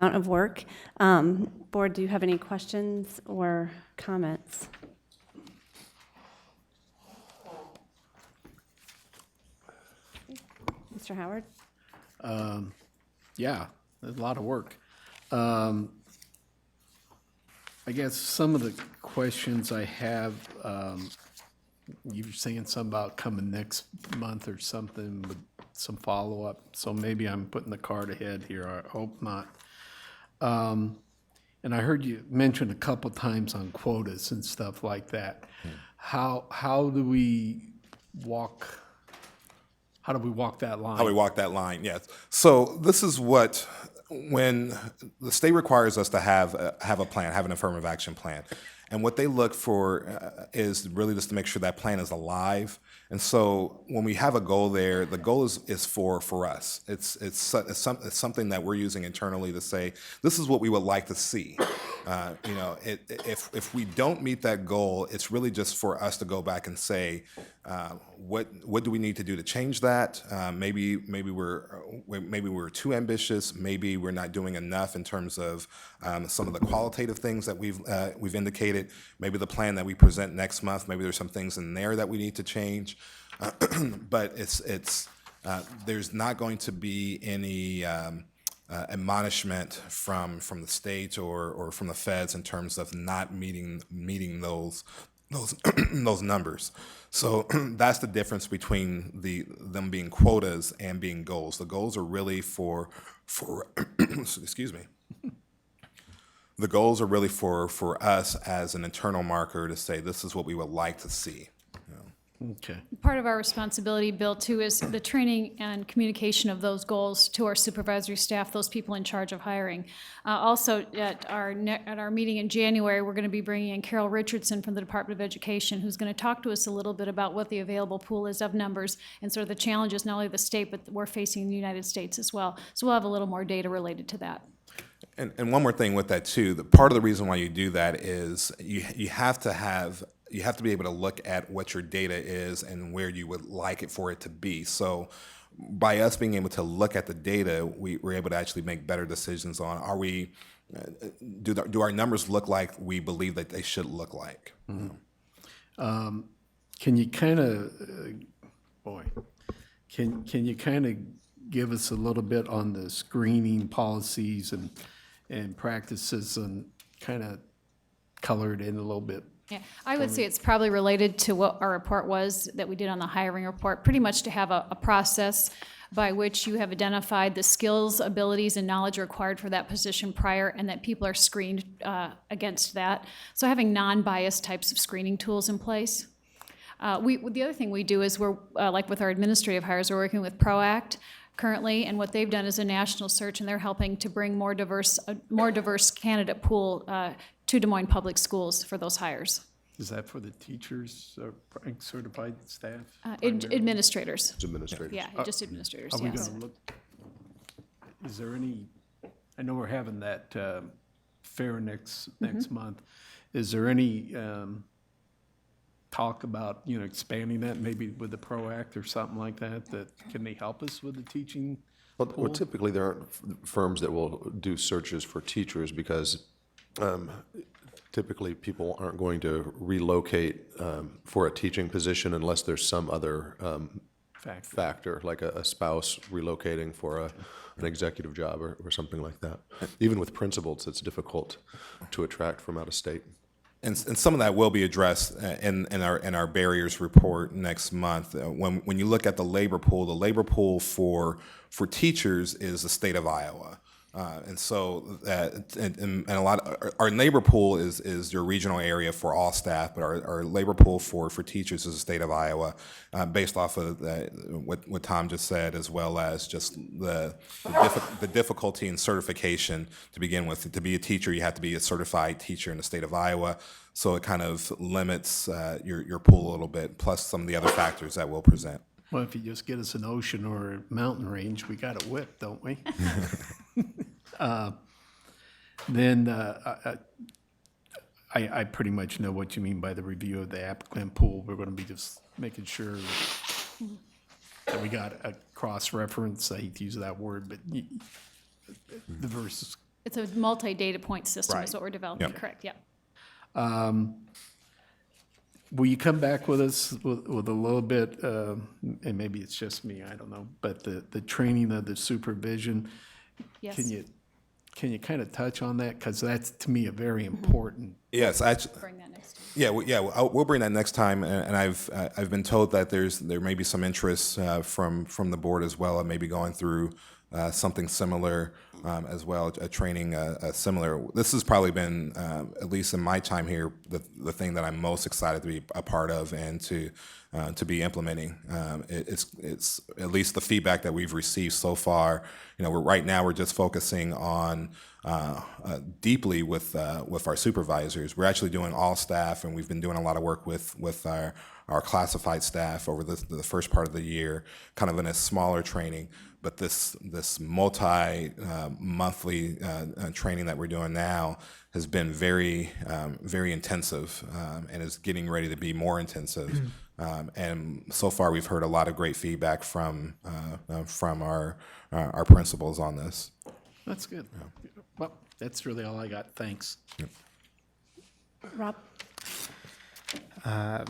Amount of work. Board, do you have any questions or comments? Mr. Howard? Yeah, there's a lot of work. I guess some of the questions I have, you were saying something about coming next month or something with some follow-up, so maybe I'm putting the cart ahead here, I hope not. And I heard you mention a couple times on quotas and stuff like that. How do we walk that line? How we walk that line, yes. So this is when the state requires us to have a plan, have an affirmative action plan. And what they look for is really just to make sure that plan is alive. And so when we have a goal there, the goal is for us. It's something that we're using internally to say, this is what we would like to see. If we don't meet that goal, it's really just for us to go back and say, what do we need to do to change that? Maybe we're too ambitious. Maybe we're not doing enough in terms of some of the qualitative things that we've indicated. Maybe the plan that we present next month, maybe there's some things in there that we need to change. But it's There's not going to be any admonishment from the state or from the feds in terms of not meeting those those numbers. So that's the difference between them being quotas and being goals. The goals are really for excuse me. The goals are really for us as an internal marker to say this is what we would like to see. Okay. Part of our responsibility, Bill, too, is the training and communication of those goals to our supervisory staff, those people in charge of hiring. Also, at our meeting in January, we're going to be bringing in Carol Richardson from the Department of Education, who's going to talk to us a little bit about what the available pool is of numbers and sort of the challenges not only of the state, but we're facing in the United States as well. So we'll have a little more data related to that. And one more thing with that too, part of the reason why you do that is you have to be able to look at what your data is and where you would like it for it to be. So by us being able to look at the data, we're able to actually make better decisions on do our numbers look like we believe that they should look like. Mm-hmm. Can you kind of, can you kind of give us a little bit on the screening policies and practices and kind of color it in a little bit? Yeah, I would say it's probably related to what our report was that we did on the hiring report, pretty much to have a process by which you have identified the skills, abilities, and knowledge required for that position prior, and that people are screened against that. So having non-biased types of screening tools in place. The other thing we do is we're, like with our administrative hires, we're working with ProAct currently, and what they've done is a national search, and they're helping to bring more diverse candidate pool to Des Moines Public Schools for those hires. Is that for the teachers or certified staff? Administrators. It's administrators. Yeah, just administrators, Are we yes. going to look, is there any, I know we're having that fair next month. Is there any talk about, expanding that maybe with the ProAct or something like that? Can they help us with the teaching? Well, typically there aren't firms that will do searches for teachers because typically people aren't going to relocate for a teaching position unless there's some other factor, like a spouse relocating for an executive job or something like that. Even with principals, it's difficult to attract from out of state. And some of that will be addressed in our barriers report next month. When you look at the labor pool for teachers is the state of Iowa. And so and a lot of, our labor pool is your regional area for all staff, but our labor pool for teachers is the state of Iowa, based off of what Tom just said, as well as just the difficulty in certification to begin with. To be a teacher, you have to be a certified teacher in the state of Iowa. So it kind of limits your pool a little bit, plus some of the other factors that we'll present. Well, if you just get us an ocean or a mountain range, we got it whipped, don't we? Then I pretty much know what you mean by the review of the applicant pool. We're going to be just making sure that we got a cross-reference. I hate to use that word, but diverse. It's a multi-data point system is Right. what we're developing, Yep. correct, yeah. Will you come back with us with a little bit, and maybe it's just me, I don't know, but the training of the supervision? Yes. Can you kind of touch on that? Because that's, to me, a very important. Yes, actually. Bring that next time. Yeah, we'll bring that next time, and I've been told that there may be some interest from the board as well, and maybe going through something similar as well, a training similar. This has probably been, at least in my time here, the thing that I'm most excited to be a part of and to be implementing. It's at least the feedback that we've received so far. Right now we're just focusing on deeply with our supervisors. We're actually doing all staff, and we've been doing a lot of work with our classified staff over the first part of the year, kind of in a smaller training. But this monthly training that we're doing now has been very intensive, and is getting ready to be more intensive. And so far, we've heard a lot of great feedback from our principals on this. That's good. Well, that's really all I got. Thanks. Rob? I'm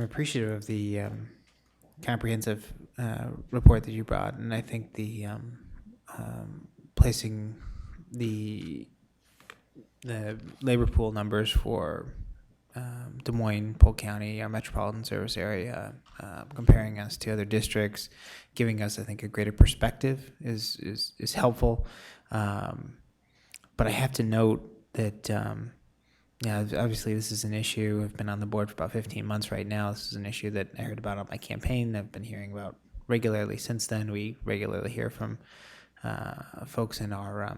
appreciative of the comprehensive report that you brought, and I think the placing the labor pool numbers for Des Moines, Polk County, our metropolitan service area, comparing us to other districts, giving us, I think, a greater perspective is helpful. But I have to note that, obviously this is an issue. I've been on the board for about 15 months right now. This is an issue that I heard about on my campaign. I've been hearing about regularly since then. We regularly hear from folks in our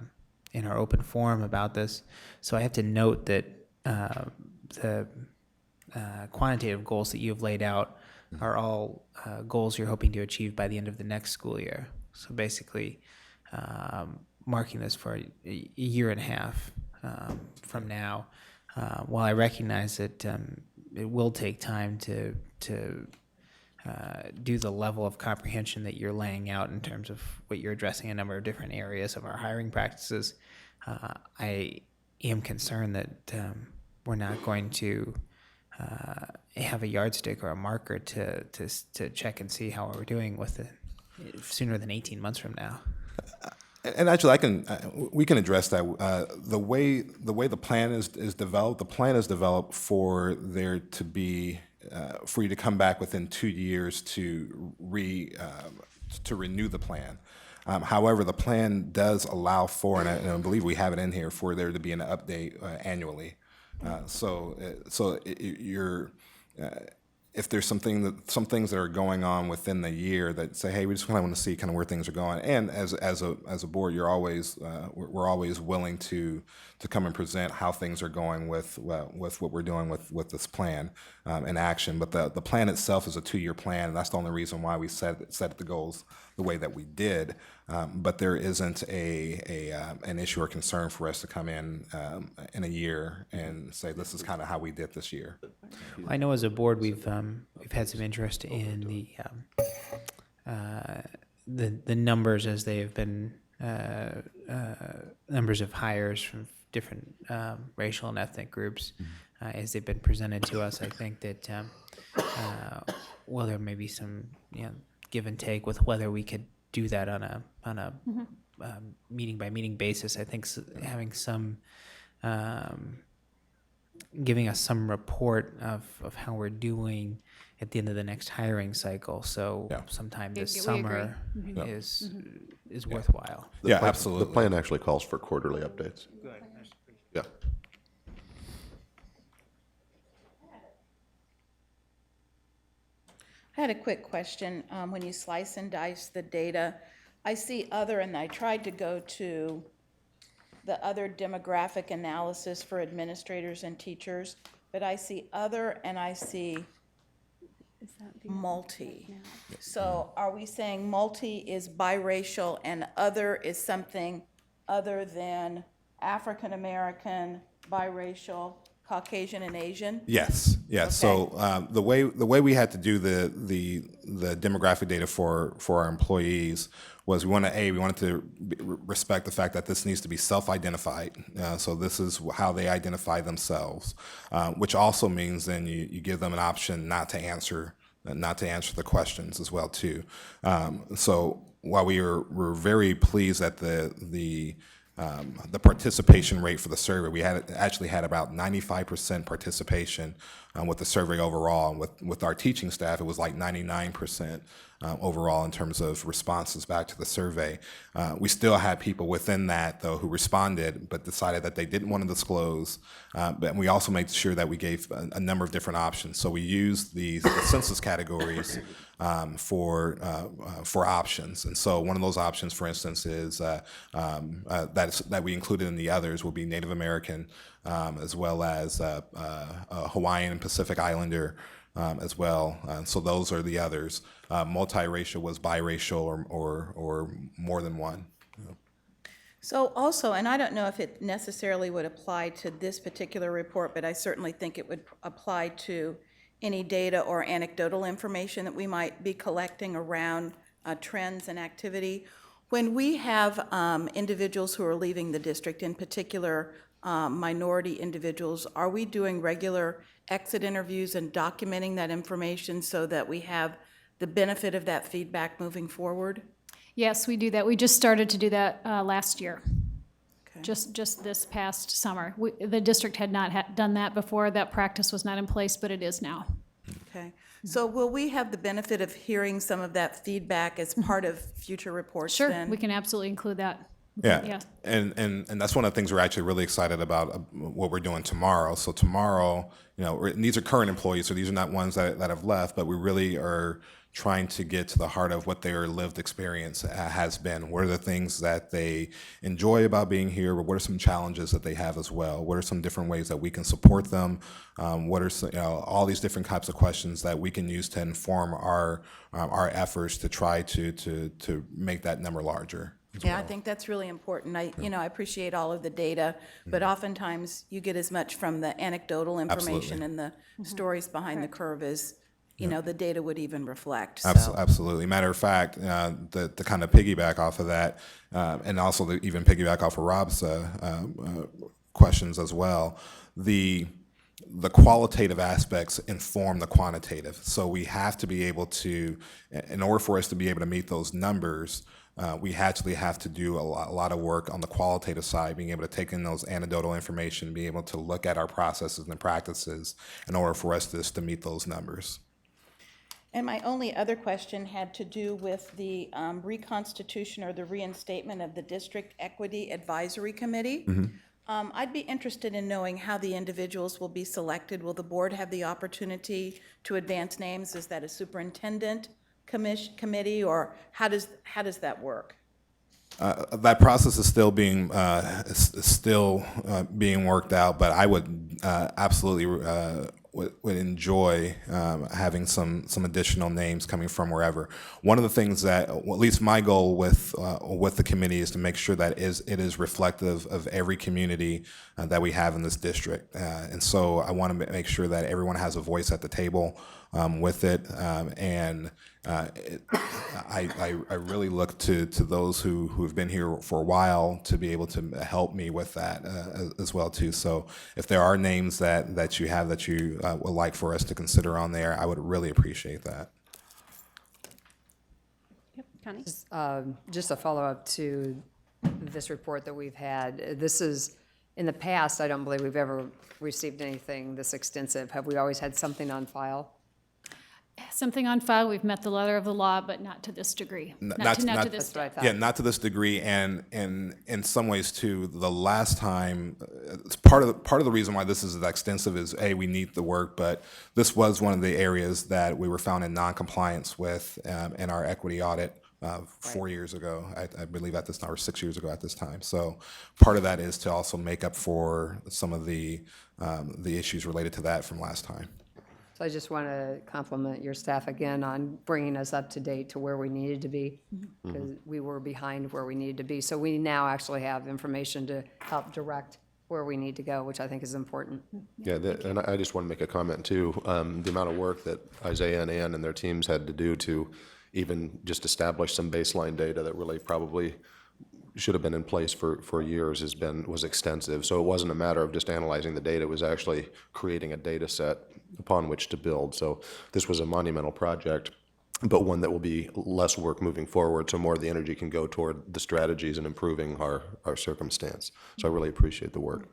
open forum about this. So I have to note that the quantitative goals that you've laid out are all goals you're hoping to achieve by the end of the next school year. So basically, marking this for a year and a half from now. While I recognize that it will take time to do the level of comprehension that you're laying out in terms of what you're addressing a number of different areas of our hiring practices, I am concerned that we're not going to have a yardstick or a marker to check and see how we're doing with it sooner than 18 months from now. And actually, we can address that. The way the plan is developed, the plan is developed for there to be for you to come back within 2 years to renew the plan. However, the plan does allow for, and I believe we have it in here, for there to be an update annually. If there's some things that are going on within the year that say, hey, we just kind of want to see kind of where things are going, and as a board, we're always willing to come and present how things are going with what we're doing with this plan in action. But the plan itself is a 2-year plan, and that's the only reason why we set the goals the way that we did. But there isn't an issue or concern for us to come in a year and say this is kind of how we did this year. I know as a board we've had some interest in the numbers as they have been numbers of hires from different racial and ethnic groups as they've been presented to us. I think that while there may be some give and take with whether we could do that on a meeting by meeting basis, I think having some giving us some report of how we're doing at the end of the next hiring cycle. So sometime this summer is worthwhile. Absolutely. The plan actually calls for quarterly updates. Yeah. I had a quick question. When you slice and dice the data, I see other, and I tried to go to the other demographic analysis for administrators and teachers, but I see other and I see multi. So are we saying multi is biracial and other is something other than African American, biracial, Caucasian, and Asian? Yes. Okay. So the way we had to do the demographic data for our employees was we wanted to respect the fact that this needs to be self-identified. So this is how they identify themselves, which also means then you give them an option not to answer the questions as well too. So while we're very pleased at the participation rate for the survey, we actually had about 95% participation with the survey overall. And with our teaching staff, it was like 99% overall in terms of responses back to the survey. We still had people within that, though, who responded but decided that they didn't want to disclose. But we also made sure that we gave a number of different options. So we used the census categories for options. And so one of those options, for instance, is that we included in the others will be Native American, as well as Hawaiian and Pacific Islander as well. So those are the others. Multiracial was biracial or more than one. So also, and I don't know if it necessarily would apply to this particular report, but I certainly think it would apply to any data or anecdotal information that we might be collecting around trends and activity. When we have individuals who are leaving the district, in particular minority individuals, are we doing regular exit interviews and documenting that information so that we have the benefit of that feedback moving forward? Yes, we do that. We just started to do that last year. Just this past summer. The district had not done that before. That practice was not in place, but it is now. Okay. So will we have the benefit of hearing some of that feedback as part of future reports Sure, then? we can absolutely include that. Yeah, and that's one of the things we're actually really excited about what we're doing tomorrow. So tomorrow, and these are current employees, so these are not ones that have left, but we really are trying to get to the heart of what their lived experience has been. What are the things that they enjoy about being here, but what are some challenges that they have as well? What are some different ways that we can support them? What are some, all these different types of questions that we can use to inform our efforts to try to make that number larger. Yeah, I think that's really important. I appreciate all of the data, but oftentimes you get as much from the anecdotal information and the stories behind the curve as, the data would even reflect. So. Absolutely. Matter of fact, to kind of piggyback off of that, and also to even piggyback off of Rob's questions as well, the qualitative aspects inform the quantitative. So we have to be able to, in order for us to be able to meet those numbers, we actually have to do a lot of work on the qualitative side, being able to take in those anecdotal information, be able to look at our processes and practices in order for us to meet those numbers. And my only other question had to do with the reconstitution or the reinstatement of the District Equity Advisory Committee. I'd be interested in knowing how the individuals will be selected. Will the board have the opportunity to advance names? Is that a superintendent committee, or how does that work? That process is still being worked out, but I would absolutely would enjoy having some additional names coming from wherever. One of the things that, well, at least my goal with the committee, is to make sure that it is reflective of every community that we have in this district, and so I want to make sure that everyone has a voice at the table with it, and I really look to those who've been here for a while to be able to help me with that as well too. So if there are names that you have that you would like for us to consider on there, I would really appreciate that. Yep, Connie? Just a follow-up to this report that we've had. This is, in the past, I don't believe we've ever received anything this extensive. Have we always had something on file? Something on file. We've met the letter of the law, but not to this degree. Not to this. That's what I thought. Yeah, not to this degree, and in some ways too. The last time, it's part of the reason why this is extensive is we need the work, but this was one of the areas that we were found in non-compliance with in our equity audit 4 years ago, I believe at this time, or 6 years ago at this time. So part of that is to also make up for some of the issues related to that from last time. So I just want to compliment your staff again on bringing us up to date to where we needed to be, because we were behind where we needed to be. So we now actually have information to help direct where we need to go, which I think is important. Yeah, and I just want to make a comment too. The amount of work that Isaiah and Ann and their teams had to do to even just establish some baseline data that really probably should have been in place for years was extensive. So it wasn't a matter of just analyzing the data, it was actually creating a data set upon which to build. So this was a monumental project, but one that will be less work moving forward, so more of the energy can go toward the strategies and improving our circumstance. So I really appreciate the work.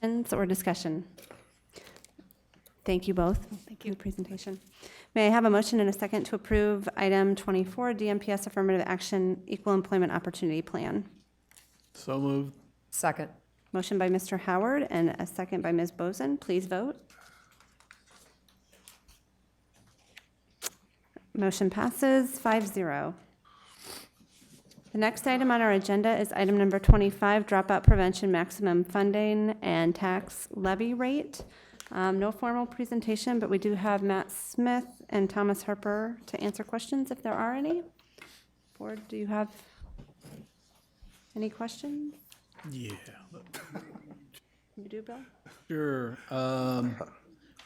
Questions or discussion? Thank you both. Thank you for the presentation. May I have a motion and a second to approve item 24, DMPS Affirmative Action Equal Employment Opportunity Plan? So moved. Second. Motion by Mr. Howard and a second by Ms. Boson. Please vote. Motion passes 5-0. The next item on our agenda is item number 25, Dropout Prevention Maximum Funding and Tax Levy Rate. No formal presentation, but we do have Matt Smith and Thomas Harper to answer questions if there are any. Board, do you have any questions? Yeah. You do, Bill? Sure.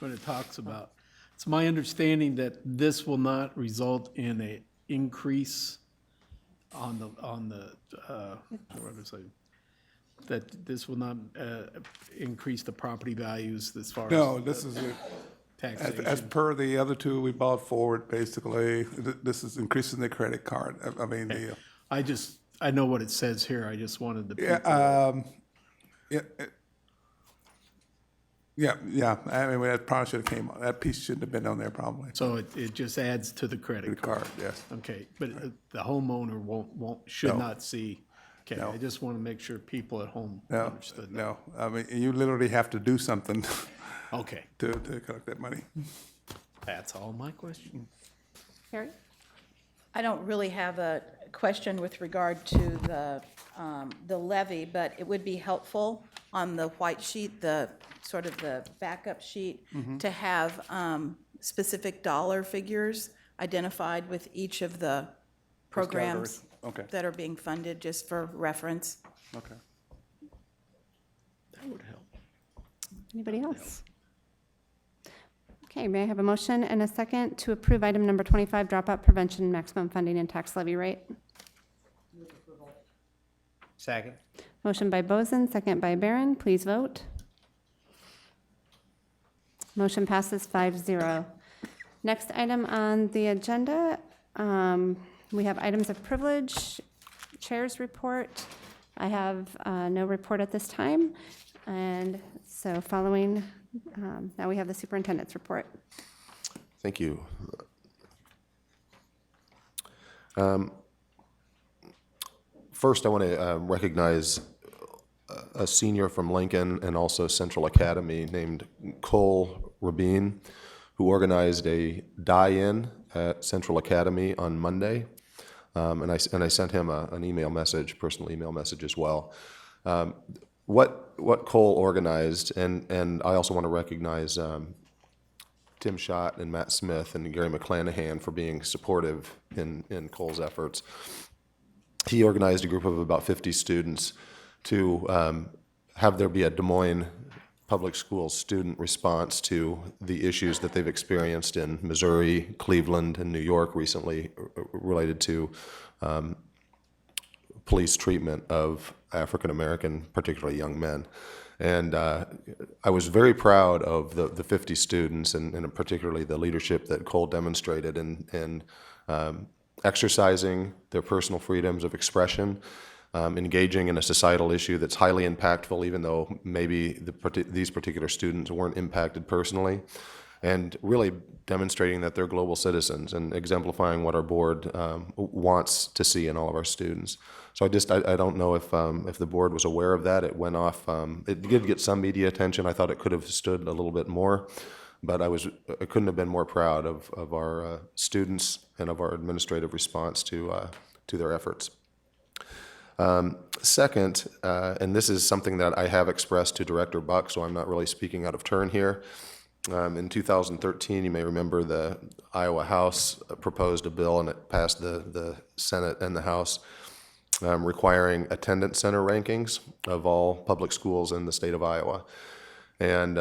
When it talks about, it's my understanding that this will not result in an increase on the what was I? that this will not increase the property values as far as No, this is it. taxation? As per the other two we brought forward, basically, this is increasing the credit card. I mean, the, I know what it says here, I just wanted the people. yeah, I mean, that probably should have came, that piece shouldn't have been on there probably. So it just adds to the credit The card? card, yes. Okay, but the homeowner should No. not see, okay, No. I just want to make sure people at home No, understood that. no, I mean, you literally have to do something Okay, to collect that money. that's all my question. Harry? I don't really have a question with regard to the levy, but it would be helpful on the white sheet, the sort of the backup sheet, to have specific dollar figures identified with each of the programs categories. Okay. that are being funded, just for reference. Okay. That would help. Anybody else? Okay, may I have a motion and a second to approve item number 25, dropout prevention, maximum funding and tax levy rate? Second. Motion by Boson, second by Barron. Please vote. Motion passes 5-0. Next item on the agenda, we have items of privilege, chair's report. I have no report at this time. And so following, now we have the superintendent's report. Thank you. First, I want to recognize a senior from Lincoln and also Central Academy named Cole Rabin, who organized a die-in at Central Academy on Monday. And I sent him an email message, personal email message as well. What Cole organized, and I also want to recognize Tim Schott and Matt Smith and Gary McClanahan for being supportive in Cole's efforts. He organized a group of about 50 students to have there be a Des Moines Public Schools student response to the issues that they've experienced in Missouri, Cleveland, and New York recently related to police treatment of African American, particularly young men. And I was very proud of the 50 students and particularly the leadership that Cole demonstrated in exercising their personal freedoms of expression, engaging in a societal issue that's highly impactful, even though maybe these particular students weren't impacted personally, and really demonstrating that they're global citizens and exemplifying what our board wants to see in all of our students. So I don't know if the board was aware of that. It went off. It did get some media attention. I thought it could have stood a little bit more, but I couldn't have been more proud of our students and of our administrative response to their efforts. Second, and this is something that I have expressed to Director Buck, so I'm not really speaking out of turn here. In 2013, you may remember the Iowa House proposed a bill, and it passed the Senate and the House, requiring attendance center rankings of all public schools in the state of Iowa. And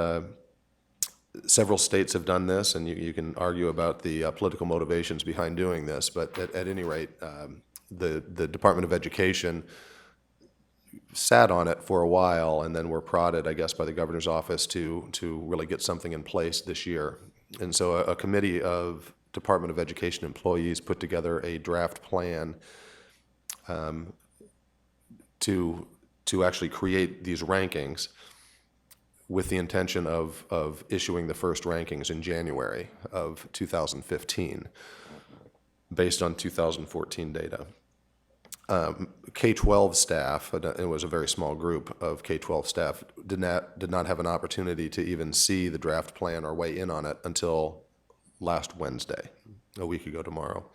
several states have done this, and you can argue about the political motivations behind doing this, but at any rate, the Department of Education sat on it for a while and then were prodded, I guess, by the governor's office to really get something in place this year. And so a committee of Department of Education employees put together a draft plan to actually create these rankings with the intention of issuing the first rankings in January of 2015 based on 2014 data. K-12 staff, it was a very small group of K-12 staff, did not have an opportunity to even see the draft plan or weigh in on it until last Wednesday, a week ago tomorrow.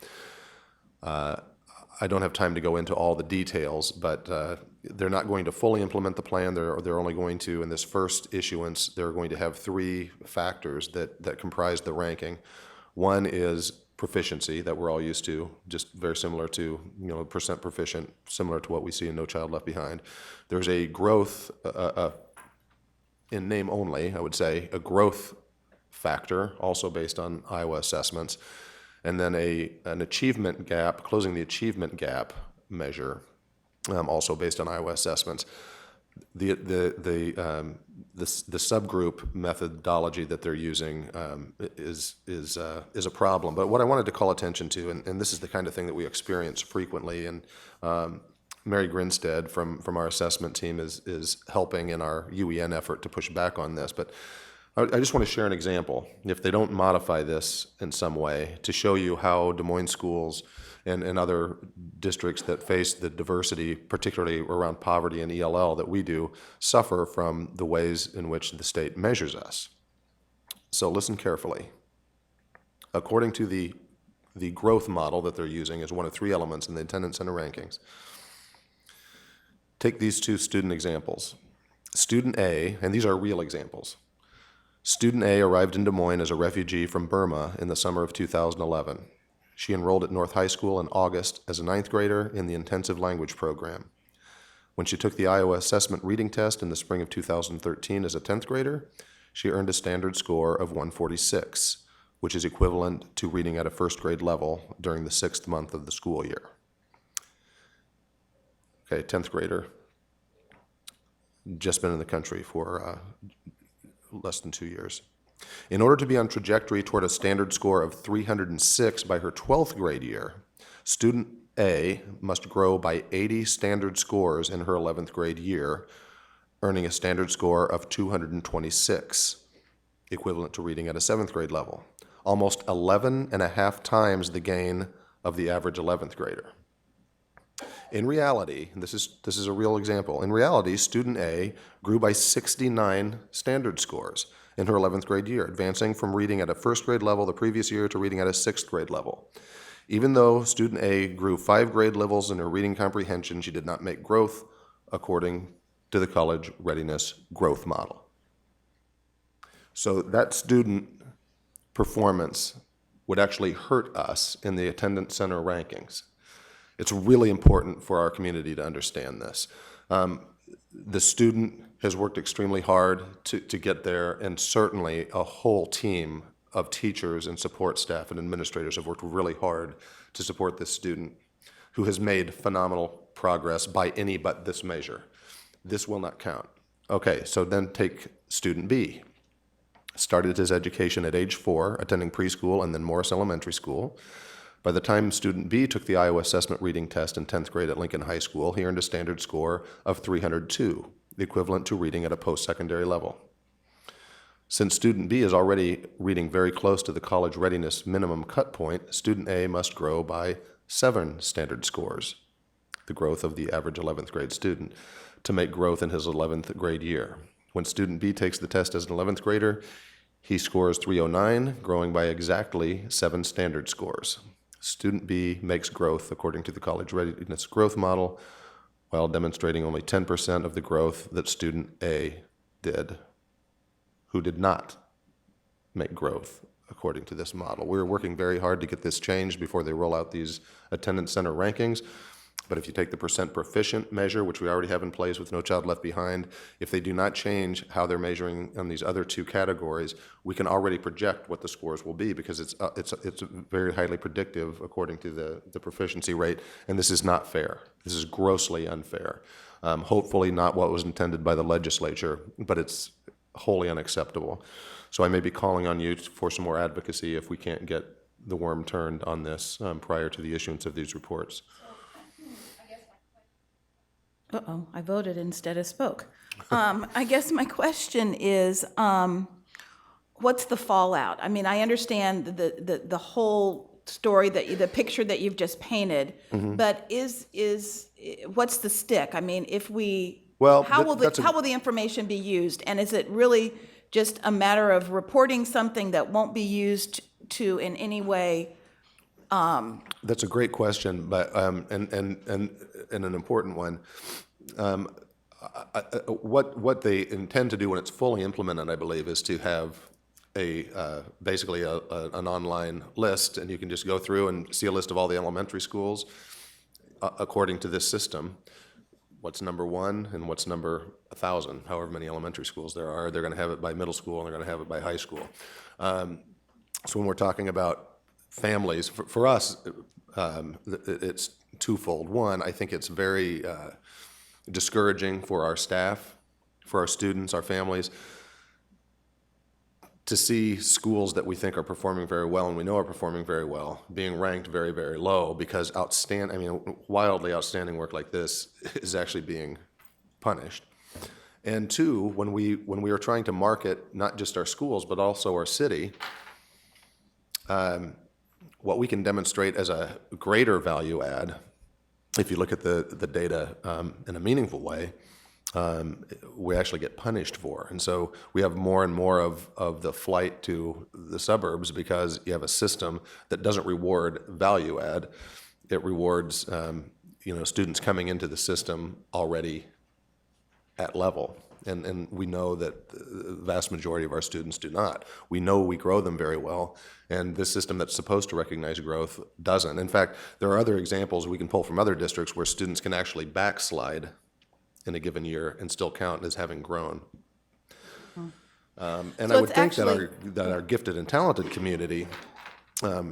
I don't have time to go into all the details, but they're not going to fully implement the plan. They're only going to, in this first issuance, they're going to have three factors that comprise the ranking. One is proficiency that we're all used to, just very similar to, percent proficient, similar to what we see in No Child Left Behind. There's a growth, in name only, I would say, a growth factor, also based on Iowa assessments, and then an achievement gap, closing the achievement gap measure, also based on Iowa assessments. the subgroup methodology that they're using is a problem. But what I wanted to call attention to, and this is the kind of thing that we experience frequently, and Mary Grinstead from our assessment team is helping in our UEN effort to push back on this. But I just want to share an example, if they don't modify this in some way, to show you how Des Moines schools and other districts that face the diversity, particularly around poverty and ELL that we do, suffer from the ways in which the state measures us. So listen carefully. According to the growth model that they're using as one of 3 elements in the attendance center rankings, take these 2 student examples. Student A, and these are real examples. Student A arrived in Des Moines as a refugee from Burma in the summer of 2011. She enrolled at North High School in August as a 9th grader in the intensive language program. When she took the Iowa Assessment Reading Test in the spring of 2013 as a 10th grader, she earned a standard score of 146, which is equivalent to reading at a 1st grade level during the 6th month of the school year. Okay, 10th grader, just been in the country for less than 2 years. In order to be on trajectory toward a standard score of 306 by her 12th grade year, student A must grow by 80 standard scores in her 11th grade year, earning a standard score of 226, equivalent to reading at a 7th grade level, almost 11 and a half times the gain of the average 11th grader. In reality, and this is a real example, in reality, student A grew by 69 standard scores in her 11th grade year, advancing from reading at a 1st grade level the previous year to reading at a 6th grade level. Even though student A grew 5 grade levels in her reading comprehension, she did not make growth according to the college readiness growth model. So that student performance would actually hurt us in the attendance center rankings. It's really important for our community to understand this. The student has worked extremely hard to get there, and certainly a whole team of teachers and support staff and administrators have worked really hard to support this student, who has made phenomenal progress by any but this measure. This will not count. Okay, so then take student B. Started his education at age 4, attending preschool and then Morris Elementary School. By the time student B took the Iowa Assessment Reading Test in 10th grade at Lincoln High School, he earned a standard score of 302, the equivalent to reading at a post-secondary level. Since student B is already reading very close to the college readiness minimum cut point, student A must grow by 7 standard scores, the growth of the average 11th grade student, to make growth in his 11th grade year. When student B takes the test as an 11th grader, he scores 309, growing by exactly 7 standard scores. Student B makes growth according to the college readiness growth model, while demonstrating only 10% of the growth that student A did, who did not make growth according to this model. We're working very hard to get this changed before they roll out these attendance center rankings. But if you take the percent proficient measure, which we already have in place with No Child Left Behind, if they do not change how they're measuring on these other 2 categories, we can already project what the scores will be, because it's very highly predictive according to the proficiency rate, and this is not fair. This is grossly unfair. Hopefully not what was intended by the legislature, but it's wholly unacceptable. So I may be calling on you for some more advocacy if we can't get the worm turned on this prior to the issuance of these reports. Uh-oh, I voted instead of spoke. I guess my question is, what's the fallout? I mean, I understand the whole story, the picture that you've just painted, but what's the stick? I mean, if we, how will the information be used? And is it really just a matter of reporting something that won't be used to in any way? That's a great question, but and an important one. What they intend to do when it's fully implemented, I believe, is to have basically an online list, and you can just go through and see a list of all the elementary schools according to this system. What's number 1 and what's number 1,000, however many elementary schools there are. They're going to have it by middle school and they're going to have it by high school. So when we're talking about families, for us, it's twofold. One, I think it's very discouraging for our staff, for our students, our families, to see schools that we think are performing very well and we know are performing very well being ranked very, very low because wildly outstanding work like this is actually being punished. And two, when we are trying to market not just our schools but also our city, what we can demonstrate as a greater value add, if you look at the data in a meaningful way, we actually get punished for. And so we have more and more of the flight to the suburbs because you have a system that doesn't reward value add. It rewards students coming into the system already at level. And we know that the vast majority of our students do not. We know we grow them very well, and this system that's supposed to recognize growth doesn't. In fact, there are other examples we can pull from other districts where students can actually backslide in a given year and still count as having grown. And So I would it's think actually- that our gifted and talented community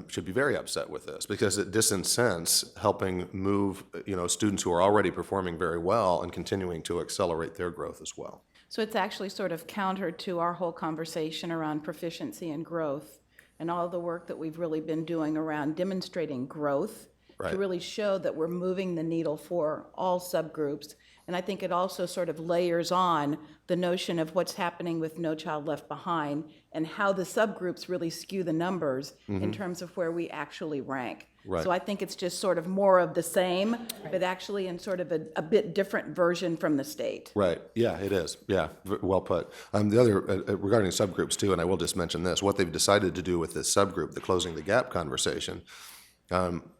should be very upset with this because it disincents helping move students who are already performing very well and continuing to accelerate their growth as well. So it's actually sort of counter to our whole conversation around proficiency and growth and all the work that we've really been doing around demonstrating growth Right. to really show that we're moving the needle for all subgroups. And I think it also sort of layers on the notion of what's happening with No Child Left Behind and how the subgroups really skew the numbers in terms of where we actually rank. Right. So I think it's just sort of more of the same, but actually in sort of a bit different version from the state. Right, yeah, it is, yeah, well put. The other, regarding subgroups too, and I will just mention this, what they've decided to do with this subgroup, the Closing the Gap conversation,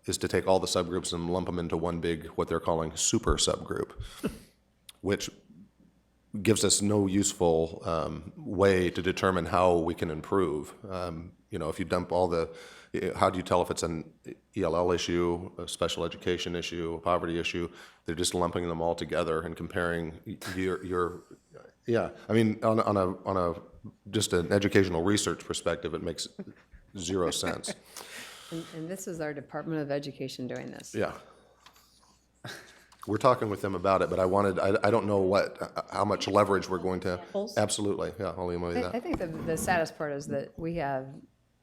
is to take all the subgroups and lump them into one big, what they're calling super subgroup, which gives us no useful way to determine how we can improve. If you dump how do you tell if it's an ELL issue, a special education issue, a poverty issue? They're just lumping them all together and comparing on a just an educational research perspective, it makes zero sense. And this is our Department of Education doing this. Yeah. We're talking with them about it, but I don't know how much leverage we're going to. Absolutely, yeah, I'll email you I that. think the saddest part is that we have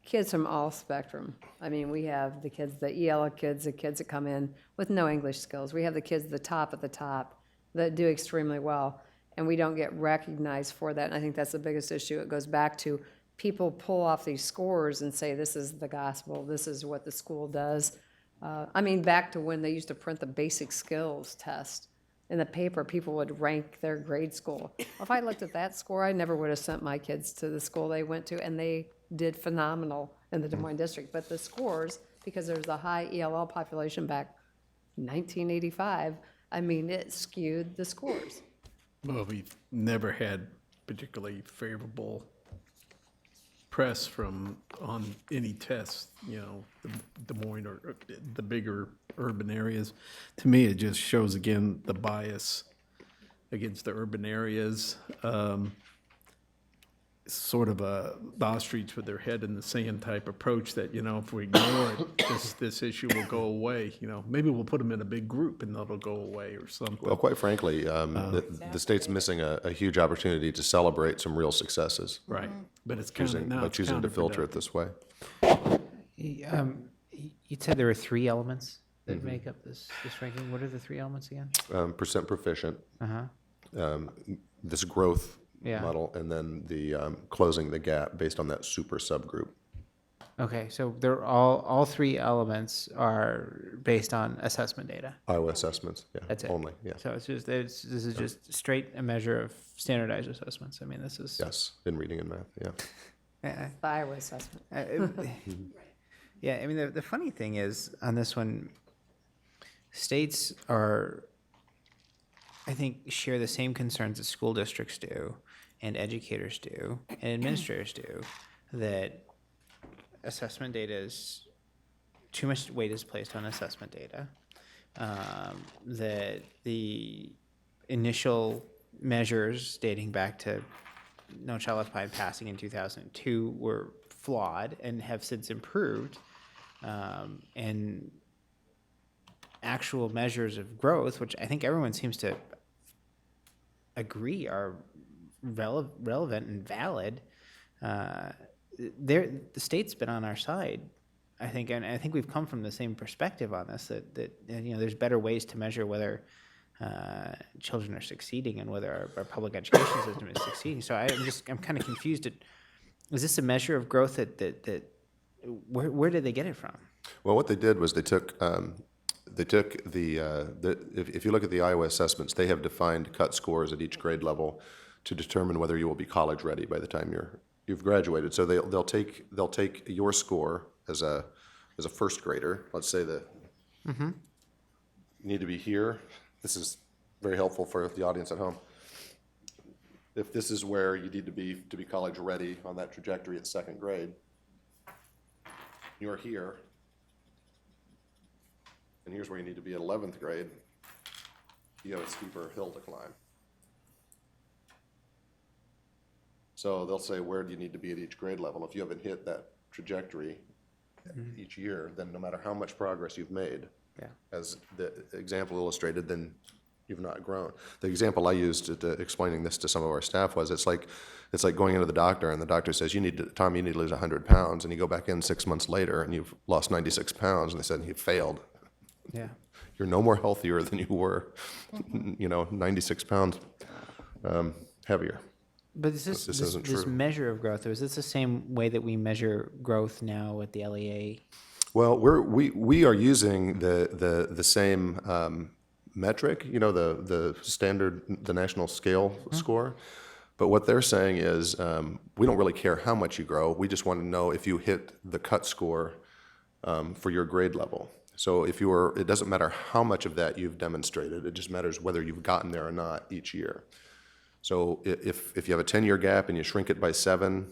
kids from all spectrum. I mean, we have the kids, the EL kids, the kids that come in with no English skills. We have the kids at the top that do extremely well, and we don't get recognized for that. And I think that's the biggest issue. It goes back to people pull off these scores and say, this is the gospel, this is what the school does. Back to when they used to print the basic skills test in the paper, people would rank their grade school. If I looked at that score, I never would have sent my kids to the school they went to, and they did phenomenal in the Des Moines district. But the scores, because there was a high ELL population back in 1985, it skewed the scores. Well, we've never had particularly favorable press on any tests, the Des Moines or the bigger urban areas. To me, it just shows again the bias against the urban areas. Sort of a the ostrich with their head in the sand type approach that, if we ignore it, this issue will go away. Maybe we'll put them in a big group and that'll go away or something. Well, quite frankly, the state's missing a huge opportunity to celebrate some real successes. Right, but it's By choosing to filter it this way. You said there were 3 elements that make up this ranking. What are the 3 elements again? Percent proficient, this growth Yeah. model, and then the closing the gap based on that super subgroup. Okay, so they're all 3 elements are based on assessment data. Iowa assessments, yeah. That's it. Only, yeah. So this is just straight a measure of standardized assessments. This is Yes, in reading and math, yeah. The Iowa assessment. Yeah, the funny thing is on this one, states are, I think, share the same concerns that school districts do, and educators do, and administrators do, that assessment data is, too much weight is placed on assessment data, that the initial measures dating back to No Child Left Behind passing in 2002 were flawed and have since improved, and actual measures of growth, which I think everyone seems to agree are relevant and valid, the state's been on our side, I think, and I think we've come from the same perspective on this, that there's better ways to measure whether children are succeeding and whether our public education system is succeeding. So I'm kind of confused. Is this a measure of growth that where did they get it from? Well, what they did was they took if you look at the Iowa assessments, they have defined cut scores at each grade level to determine whether you will be college ready by the time you've graduated. So they'll take your score as a first grader. Let's say that you need to be here. This is very helpful for the audience at home. If this is where you need to be college ready on that trajectory at second grade, you're here, and here's where you need to be at 11th grade, you have a steeper hill to climb. So they'll say, where do you need to be at each grade level? If you haven't hit that trajectory each year, then no matter how much progress you've made, as the example illustrated, then you've not grown. The example I used to explaining this to some of our staff was, it's like going into the doctor and the doctor says, Tom, you need to lose 100 pounds, and you go back in 6 months later and you've lost 96 pounds, and they said, you failed. Yeah. You're no more healthier than you were, 96 pounds heavier. But is this measure of growth, or is this the same way that we measure growth now at the LEA? Well, we are using the same metric, the standard, the national scale score. But what they're saying is, we don't really care how much you grow. We just want to know if you hit the cut score for your grade level. So it doesn't matter how much of that you've demonstrated. It just matters whether you've gotten there or not each year. So if you have a 10-year gap and you shrink it by 7,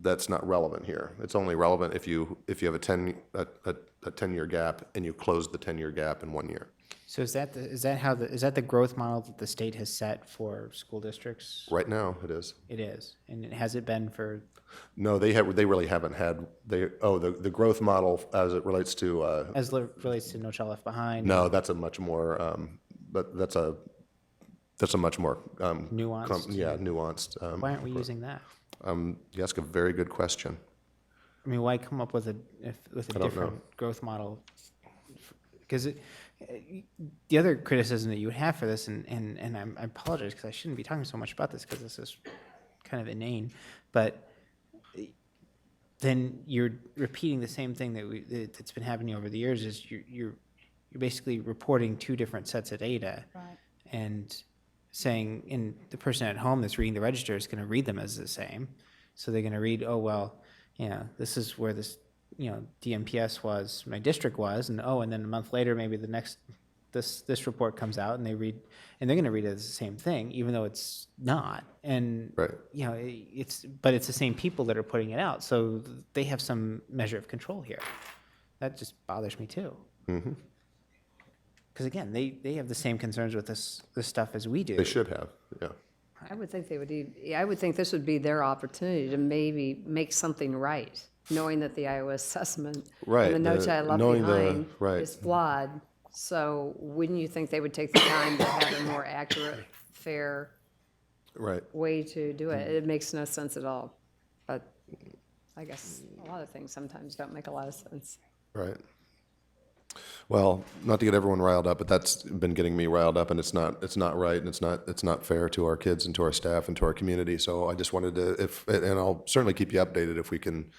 that's not relevant here. It's only relevant if you have a 10-year gap and you close the 10-year gap in 1 year. So is that the growth model that the state has set for school districts? Right now, it is. It is, and has it been for? No, they really haven't had. The growth model as it relates to. Relates to No Child Left Behind. No, that's a much more. But that's a much more nuanced. Nuanced. Why aren't we using that? You ask a very good question. I mean, why come up with a different growth model? Because the other criticism that you would have for this, and I apologize because I shouldn't be talking so much about this because this is kind of inane, but then you're repeating the same thing that's been happening over the years. Is you're basically reporting two different sets of data, Right. and saying, and the person at home that's reading the register is going to read them as the same. So they're going to read, oh, well, this is where this, DMPS was, my district was, and then a month later, maybe the next, this report comes out, and they're going to read it as the same thing, even though it's not. And, right. But it's the same people that are putting it out. So they have some measure of control here. That just bothers me too. Mm-hmm. Because again, they have the same concerns with this stuff as we do. They should have, yeah. I would think I would think this would be their opportunity to maybe make something right, knowing that the Iowa assessment Right, and the No Child Left Behind right. is flawed. So wouldn't you think they would take the time to have a more accurate, fair Right. way to do it? It makes no sense at all. But I guess a lot of things sometimes don't make a lot of sense. Right. Well, not to get everyone riled up, but that's been getting me riled up, and it's not right, and it's not fair to our kids and to our staff and to our community. So I just wanted to, and I'll certainly keep you updated if we can,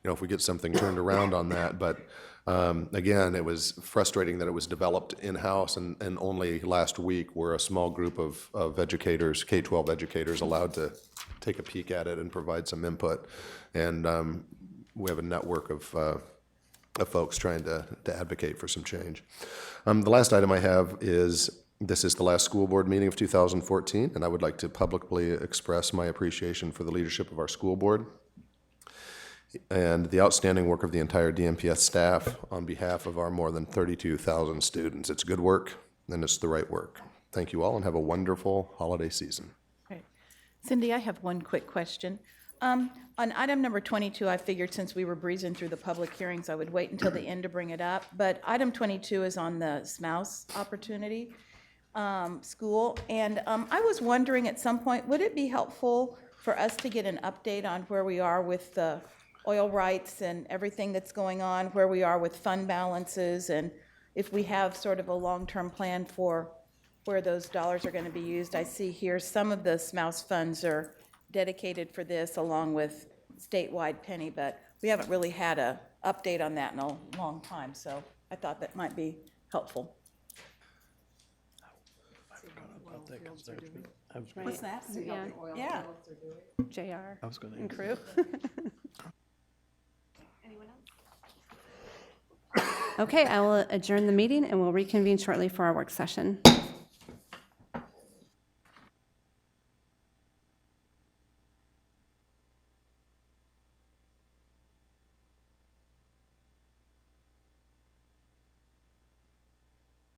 if we get something turned around on that. But again, it was frustrating that it was developed in-house, and only last week were a small group of educators, K-12 educators, allowed to take a peek at it and provide some input. And we have a network of folks trying to advocate for some change. The last item I have is, this is the last school board meeting of 2014, and I would like to publicly express my appreciation for the leadership of our school board and the outstanding work of the entire DMPS staff on behalf of our more than 32,000 students. It's good work, and it's the right work. Thank you all, and have a wonderful holiday season. Great. Cindy, I have one quick question. On item number 22, I figured since we were breezing through the public hearings, I would wait until the end to bring it up. But item 22 is on the SMOUS opportunity. school. And I was wondering at some point, would it be helpful for us to get an update on where we are with the oil rights and everything that's going on, where we are with fund balances, and if we have sort of a long-term plan for where those dollars are going to be used? I see here some of the SMOUS funds are dedicated for this, along with statewide penny, but we haven't really had a update on that in a long time, so I thought that might be helpful. What's that? Yeah. Yeah. JR I was gonna and crew. Okay, I will adjourn the meeting and we'll reconvene shortly for our work session.